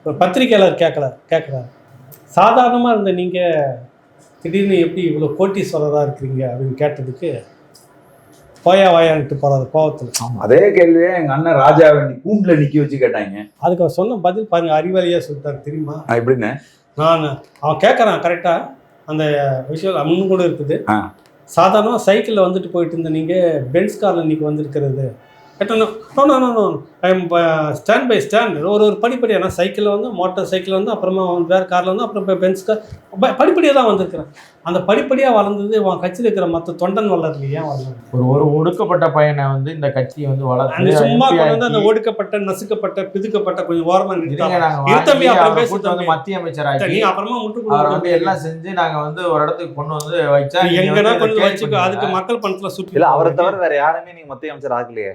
ஒரு பத்திரிகையாளர் கேட்குறாரு, சாதாரணமாக இருந்த நீங்கள் திடீர்னு எப்படி இவ்வளோ கோட்டீஸ்வரராக இருக்கிறீங்க அப்படின்னு கேட்டதுக்கு போயா வாயான்ட்டு போறாரு கோவத்துல. அதே கேள்வியே எங்க அண்ணன் ராஜாவை கூண்டுல நிக்க வச்சு கேட்டாங்க. அதுக்கு அவர் சொன்ன பதில் பாருங்க, அறிவாளியா சொல்லிட்டாரு தெரியுமா? எப்படின்னு அவன் கேட்கறான் கரெக்டா, அந்த விஷயம் முன்னு கூட இருக்குது. சாதாரணமாக சைக்கிளில் வந்துட்டு போயிட்டு இருந்த நீங்கள் பென்ஸ் காரில் இன்றைக்கி வந்திருக்கிறது ஸ்டாண்ட் பை ஸ்டாண்ட் ஒரு படிப்படியாக. நான் சைக்கிளில் வந்து மோட்டார் சைக்கிள் வந்து அப்புறமா வேறு காரில் வந்து அப்புறம் பென்ஸ் கார் படிப்படியாக தான் வந்திருக்கிறேன். அந்த படிப்படியாக வளர்ந்தது அவன் கட்சியில் இருக்கிற மற்ற தொண்டன் வளரலையே வளர்ந்து ஒரு ஒடுக்கப்பட்ட பையனை வந்து இந்த கட்சி வந்து வளர்ந்து சும்மா வந்து அந்த ஒடுக்கப்பட்ட நசுக்கப்பட்ட பிதுக்கப்பட்ட கொஞ்சம் ஓரமாக மத்திய அமைச்சராக அப்புறமா முட்டு எல்லாம் செஞ்சு நாங்க வந்து ஒரு இடத்துக்கு கொண்டு வந்து வச்சா எங்கன்னா கொஞ்சம் வச்சுக்கோ. அதுக்கு மக்கள் பணத்துல சுற்றி இல்ல அவரை தவிர வேற யாருமே நீங்க மத்திய அமைச்சர் ஆகலையே.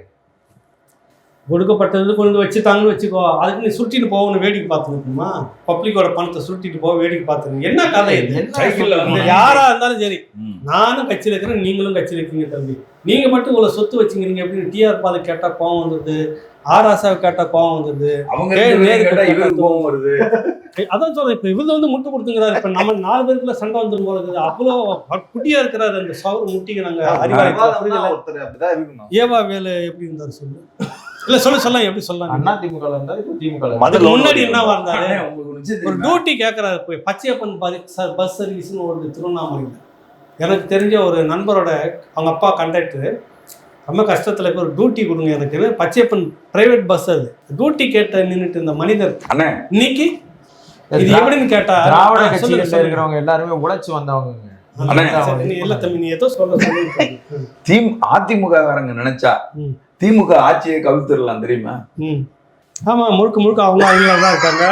ஒடுக்கப்பட்டது கொண்டு வச்சுட்டாங்கன்னு வச்சுக்கோ, அதுக்கு நீ சுருட்டிட்டு போகணும் வேடிக்கை பார்த்துருக்குமா? பப்ளிக்கோட பணத்தை சுருட்டிட்டு போக வேடிக்கை பார்த்துருங்க. என்ன கதை இது? சைக்கிள்ல வந்து யாரா இருந்தாலும் சரி, நானும் கட்சியில் இருக்கிறேன், நீங்களும் கட்சியில் இருக்கீங்க தம்பி. நீங்க மட்டும் இவ்வளவு சொத்து வச்சுக்கிறீங்க அப்படின்னு டிஆர் பாலு கேட்டா கோவம் வந்தது, ஆர் ஆசாவை கேட்டா கோவம் வந்தது, கோவம் வருது. அதான் சொல்றேன். இப்ப இவரு வந்து முட்டு கொடுத்துங்கிறாரு. இப்ப நம்ம 4 பேருக்குள்ள சண்டை வந்துடும் போல இருக்குது. அவ்வளோ குட்டியா இருக்கிறாரு அந்த சவுறு முட்டிக்கிறாங்க. ஏவா வேலு எப்படி இருந்தாரு சொல்லு? இல்ல சொல்ல எப்படி சொல்லலாம்? அண்ணா திமுக இருந்தாரு, திமுக முன்னாடி என்ன வந்தாரு? ஒரு டியூட்டி கேட்கறாரு போய் பச்சையப்பன் பஸ் சர்வீஸ்னு ஒரு திருவண்ணாமலையில். எனக்கு தெரிஞ்ச ஒரு நண்பரோட அவங்க அப்பா கண்டக்டர் ரொம்ப கஷ்டத்துல போய் ஒரு டியூட்டி கொடுங்க எனக்கு, பச்சையப்பன் பிரைவேட் பஸ். அது டியூட்டி கேட்ட நின்றுட்டு இருந்த மனிதர் இன்னைக்கு இது எப்படின்னு கேட்டா, திராவிட கட்சியில இருக்கிறவங்க எல்லாருமே உழைச்சு வந்தவங்க. நீ ஏதோ சொல்ல அதிமுக காரங்க நினைச்சா திமுக ஆட்சியை கவிழ்த்துடலாம் தெரியுமா? ஆமா, முழுக்க அவங்க தான் இருக்காங்க.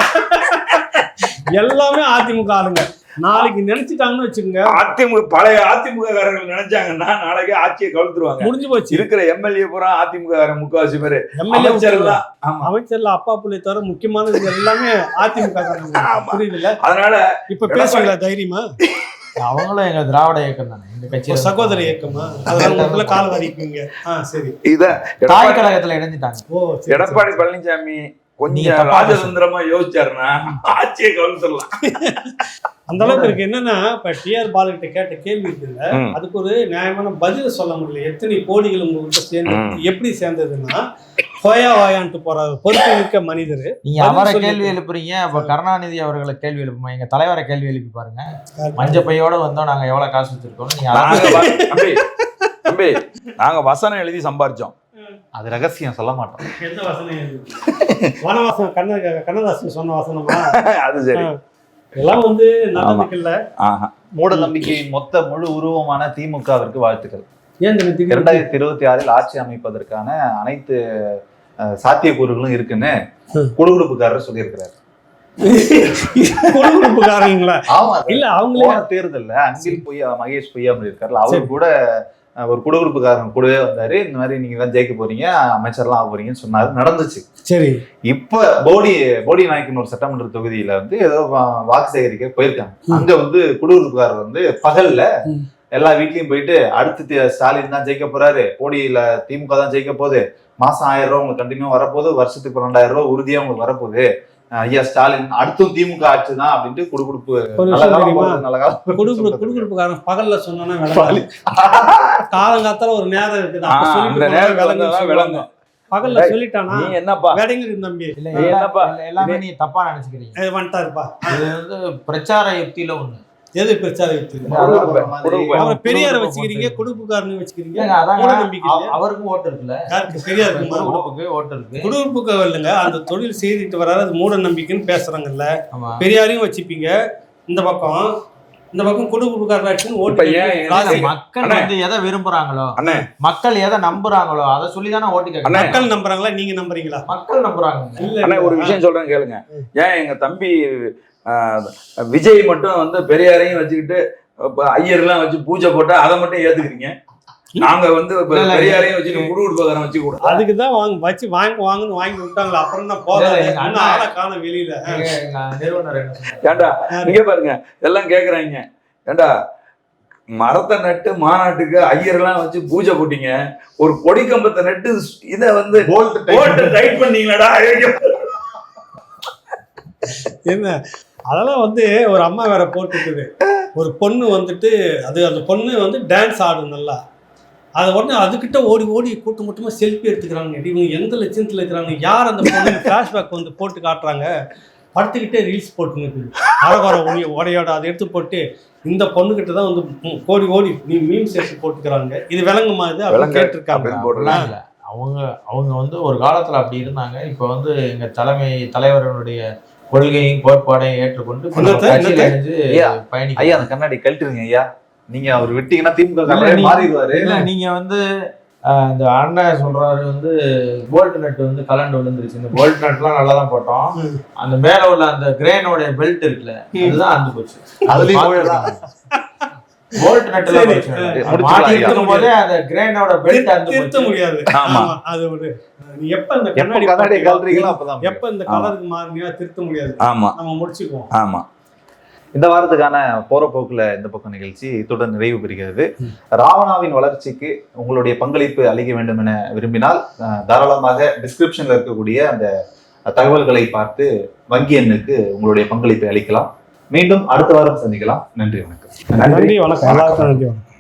எல்லாமே அதிமுக ஆளுங்க. நாளைக்கு நினைச்சிட்டாங்கன்னு வச்சுக்கோங்க, அதிமுக பழைய அதிமுக காரர்கள் நினைச்சாங்கன்னா நாளைக்கு ஆட்சியை கவிழ்த்துருவாங்க. முடிஞ்சு போச்சு. இருக்கிற எம்எல்ஏ பூரா அதிமுக காரன் முக்காவாசி பேரு. அமைச்சர்ல அப்பா புள்ளை தவிர முக்கியமானது எல்லாமே அதிமுக காரங்க. புரியுது இல்ல? அதனால இப்ப பேசுவாங்களா தைரியமா? அவங்களும் எங்க திராவிட இயக்கம் தானே, இந்த கட்சி சகோதர இயக்கமா? அதனால கால் வரிக்குங்க. சரி, இத தாய் கழகத்துல இணைஞ்சிட்டாங்க. எடப்பாடி பழனிசாமி கொஞ்சம் ராஜதந்திரமா யோசிச்சாருன்னா ஆட்சியை கவிழ்த்துடலாம். அந்த அளவுக்கு இருக்கு. என்னன்னா இப்ப டிஆர் பாலு கிட்ட கேட்ட கேள்வி இருக்குல்ல, அதுக்கு ஒரு நியாயமான பதில சொல்ல முடியல. எத்தனை கோடிகள் உங்ககிட்ட சேர்ந்து எப்படி சேர்ந்ததுன்னா போயா வாயான்ட்டு போறாரு பொறுப்பு மிக்க மனிதர். நீங்க அவரை கேள்வி எழுப்புறீங்க, அப்ப கருணாநிதி அவர்களை கேள்வி எழுப்புமா? எங்க தலைவரை கேள்வி எழுப்பி பாருங்க. மஞ்ச பையோட வந்தோம், நாங்க எவ்வளவு காசு வச்சிருக்கோம். தம்பி நாங்க வசனம் எழுதி சம்பாரிச்சோம், அது ரகசியம் சொல்ல மாட்டோம். எந்த வசனம்? வனவாசம் கண்ணதாசன் சொன்ன வசனமா? அது சரி. எல்லாம் வந்து நல்லதுக்கு இல்ல. மூட நம்பிக்கையின் மொத்த முழு உருவமான திமுகவிற்கு வாழ்த்துக்கள். 2026 ஆட்சி அமைப்பதற்கான அனைத்து சாத்தியக்கூறுகளும் இருக்குன்னு குடுகுடுப்புக்காரர் சொல்லியிருக்கிறாரு. குடுகுடுப்புக்காரங்களா? ஆமா, இல்ல அவங்களே தேர்தல்ல அன்பில் பொய்யா மகேஷ் பொய்யாமல் இருக்காருல்ல, அவரு கூட ஒரு குடுகுடுப்புக்காரன் கூடவே வந்தாரு. இந்த மாதிரி நீங்க தான் ஜெயிக்க போறீங்க, அமைச்சர்லாம் ஆக போறீங்கன்னு சொன்னாரு. நடந்துச்சு. சரி, இப்ப போடி நாயக்கன் ஒரு சட்டமன்ற தொகுதியில வந்து ஏதோ வாக்கு சேகரிக்க போயிருக்காங்க. அங்க வந்து குடுகுடுப்புக்காரர் வந்து பகல்ல எல்லா வீட்லயும் போயிட்டு அடுத்து ஸ்டாலின் தான் ஜெயிக்க போறாரு, போடியில திமுக தான் ஜெயிக்க போகுது, மாசம் 1000 ரூபாய் உங்களுக்கு கண்டினியூ வரப்போகுது, வருஷத்துக்கு 12,000 ரூபாய் உறுதியா உங்களுக்கு வரப்போகுது, ஐயா ஸ்டாலின் அடுத்தும் திமுக ஆட்சி தான் அப்படின்ட்டு குடுகுடுப்புக்காரன் பகல்ல சொன்னா காலங்காத்தால ஒரு நேரம் இருக்குது, பகல்ல சொல்லிட்டானா என்னப்பா தம்பி? எல்லாமே நீ தப்பா நினைச்சுக்கிறீங்க. வந்துட்டாருப்பா. இது வந்து பிரச்சார யுக்தியில ஒண்ணு. எது பிரச்சார யுக்தி? பெரியார வச்சுக்கிறீங்க, குடும்பக்காரனையும் வச்சுக்கிறீங்க. அவருக்கும் ஓட்டு இருக்குல்ல, பெரியாருக்கு ஓட்டு இருக்கு. குடும்பக்கு இல்லைங்க, அந்த தொழில் செய்துட்டு வராது, அது மூட நம்பிக்கைன்னு பேசுறாங்கல்ல. பெரியாரையும் வச்சுப்பீங்க இந்த பக்கம் குடும்பக்காரன் ஓட்டு. மக்கள் வந்து எதை விரும்புறாங்களோ, மக்கள் எதை நம்புறாங்களோ அதை சொல்லிதானே ஓட்டு கேட்க. மக்கள் நம்புறாங்களா, நீங்க நம்புறீங்களா? மக்கள் நம்புறாங்க. இல்ல ஒரு விஷயம் சொல்றேன் கேளுங்க. ஏன் எங்க தம்பி விஜய் மட்டும் வந்து பெரியாரையும் வச்சுக்கிட்டு ஐயர்லாம் வச்சு பூஜை போட்டா அதை மட்டும் ஏத்துக்கிறீங்க? நாங்க வந்து பெரியாரையும் வச்சுட்டு குடுகுடுப்புக்காரன் வச்சு கூட அதுக்குதான் வாங்கன்னு வாங்கி விட்டாங்களா? அப்புறம் தான் போதாது காண வெளியில. ஏண்டா இங்க பாருங்க, எல்லாம் கேக்குறாங்க, ஏண்டா மரத்தை நட்டு மாநாட்டுக்கு ஐயர்லாம் வச்சு பூஜை போட்டீங்க, ஒரு கொடி கம்பத்தை நட்டு இதை வந்து டைட் பண்ணீங்களாடா? என்ன அதெல்லாம் வந்து ஒரு அம்மா வேற போட்டுட்டு ஒரு பொண்ணு வந்துட்டு அந்த பொண்ணு வந்து டான்ஸ் ஆடும் நல்லா. அதை உடனே அதுக்கிட்ட ஓடி ஓடி கூட்டம் மட்டுமா செல்ஃபி எடுத்துக்கிறாங்க. இவங்க எந்த லட்சணத்தில் இருக்கிறாங்க, யார் அந்த பொண்ணு ஃப்ளாஷ்பேக் வந்து போட்டு காட்டுறாங்க, படுத்துக்கிட்டே ரீல்ஸ் போட்டுன்னு அரவர உடையோட அதை எடுத்து போட்டு இந்த பொண்ணுக்கிட்ட தான் வந்து ஓடி ஓடி நீ மீம் சேர்த்து போட்டுக்கிறாங்க. இது விளங்குமா? இது அவங்க கேட்டிருக்காங்க. இல்லை, அவங்க வந்து ஒரு காலத்தில் அப்படி இருந்தாங்க. இப்போ வந்து எங்கள் தலைவர்களுடைய கொள்கையும் கோட்பாடையும் ஏற்றுக்கொண்டு பயணிக்க. ஐயா அந்த கண்ணாடி கழட்டுருங்க ஐயா. நீங்க அவர் விட்டீங்கன்னா திமுக மாறிடுவாரு. இல்லை, நீங்க வந்து இந்த அண்ணன் சொல்றாரு வந்து போல்ட் நட் வந்து கலண்டு விழுந்துருச்சு. இந்த போல்ட் நட்லாம் நல்லா தான் போட்டோம். அந்த மேல உள்ள அந்த கிரேனோட பெல்ட் இருக்குல்ல, அதுதான் அந்து போச்சு. அதுலயும் போல்ட் நட்ல மாட்டி இருக்கும் போதே அந்த கிரேனோட பெல்ட் திருத்த முடியாது. ஆமா, அது ஒரு நீ எப்ப இந்த கண்ணாடி கழறீங்களோ அப்பதான் எப்ப இந்த கலருக்கு மாறினா திருத்த முடியாது. ஆமா, நம்ம முடிச்சுக்குவோம். ஆமா. இந்த வாரத்துக்கான போற போக்குல இந்த பக்கம் நிகழ்ச்சி இத்துடன் நிறைவு பெறுகிறது. ராவணாவின் வளர்ச்சிக்கு உங்களுடைய பங்களிப்பு அளிக்க வேண்டும் என விரும்பினால் தாராளமாக டிஸ்கிரிப்ஷன்ல இருக்கக்கூடிய அந்த தகவல்களை பார்த்து வங்கி எண்ணுக்கு உங்களுடைய பங்களிப்பை அளிக்கலாம். மீண்டும் அடுத்த வாரம் சந்திக்கலாம். நன்றி, வணக்கம். நன்றி, வணக்கம். எல்லாருக்கும் நன்றி, வணக்கம்.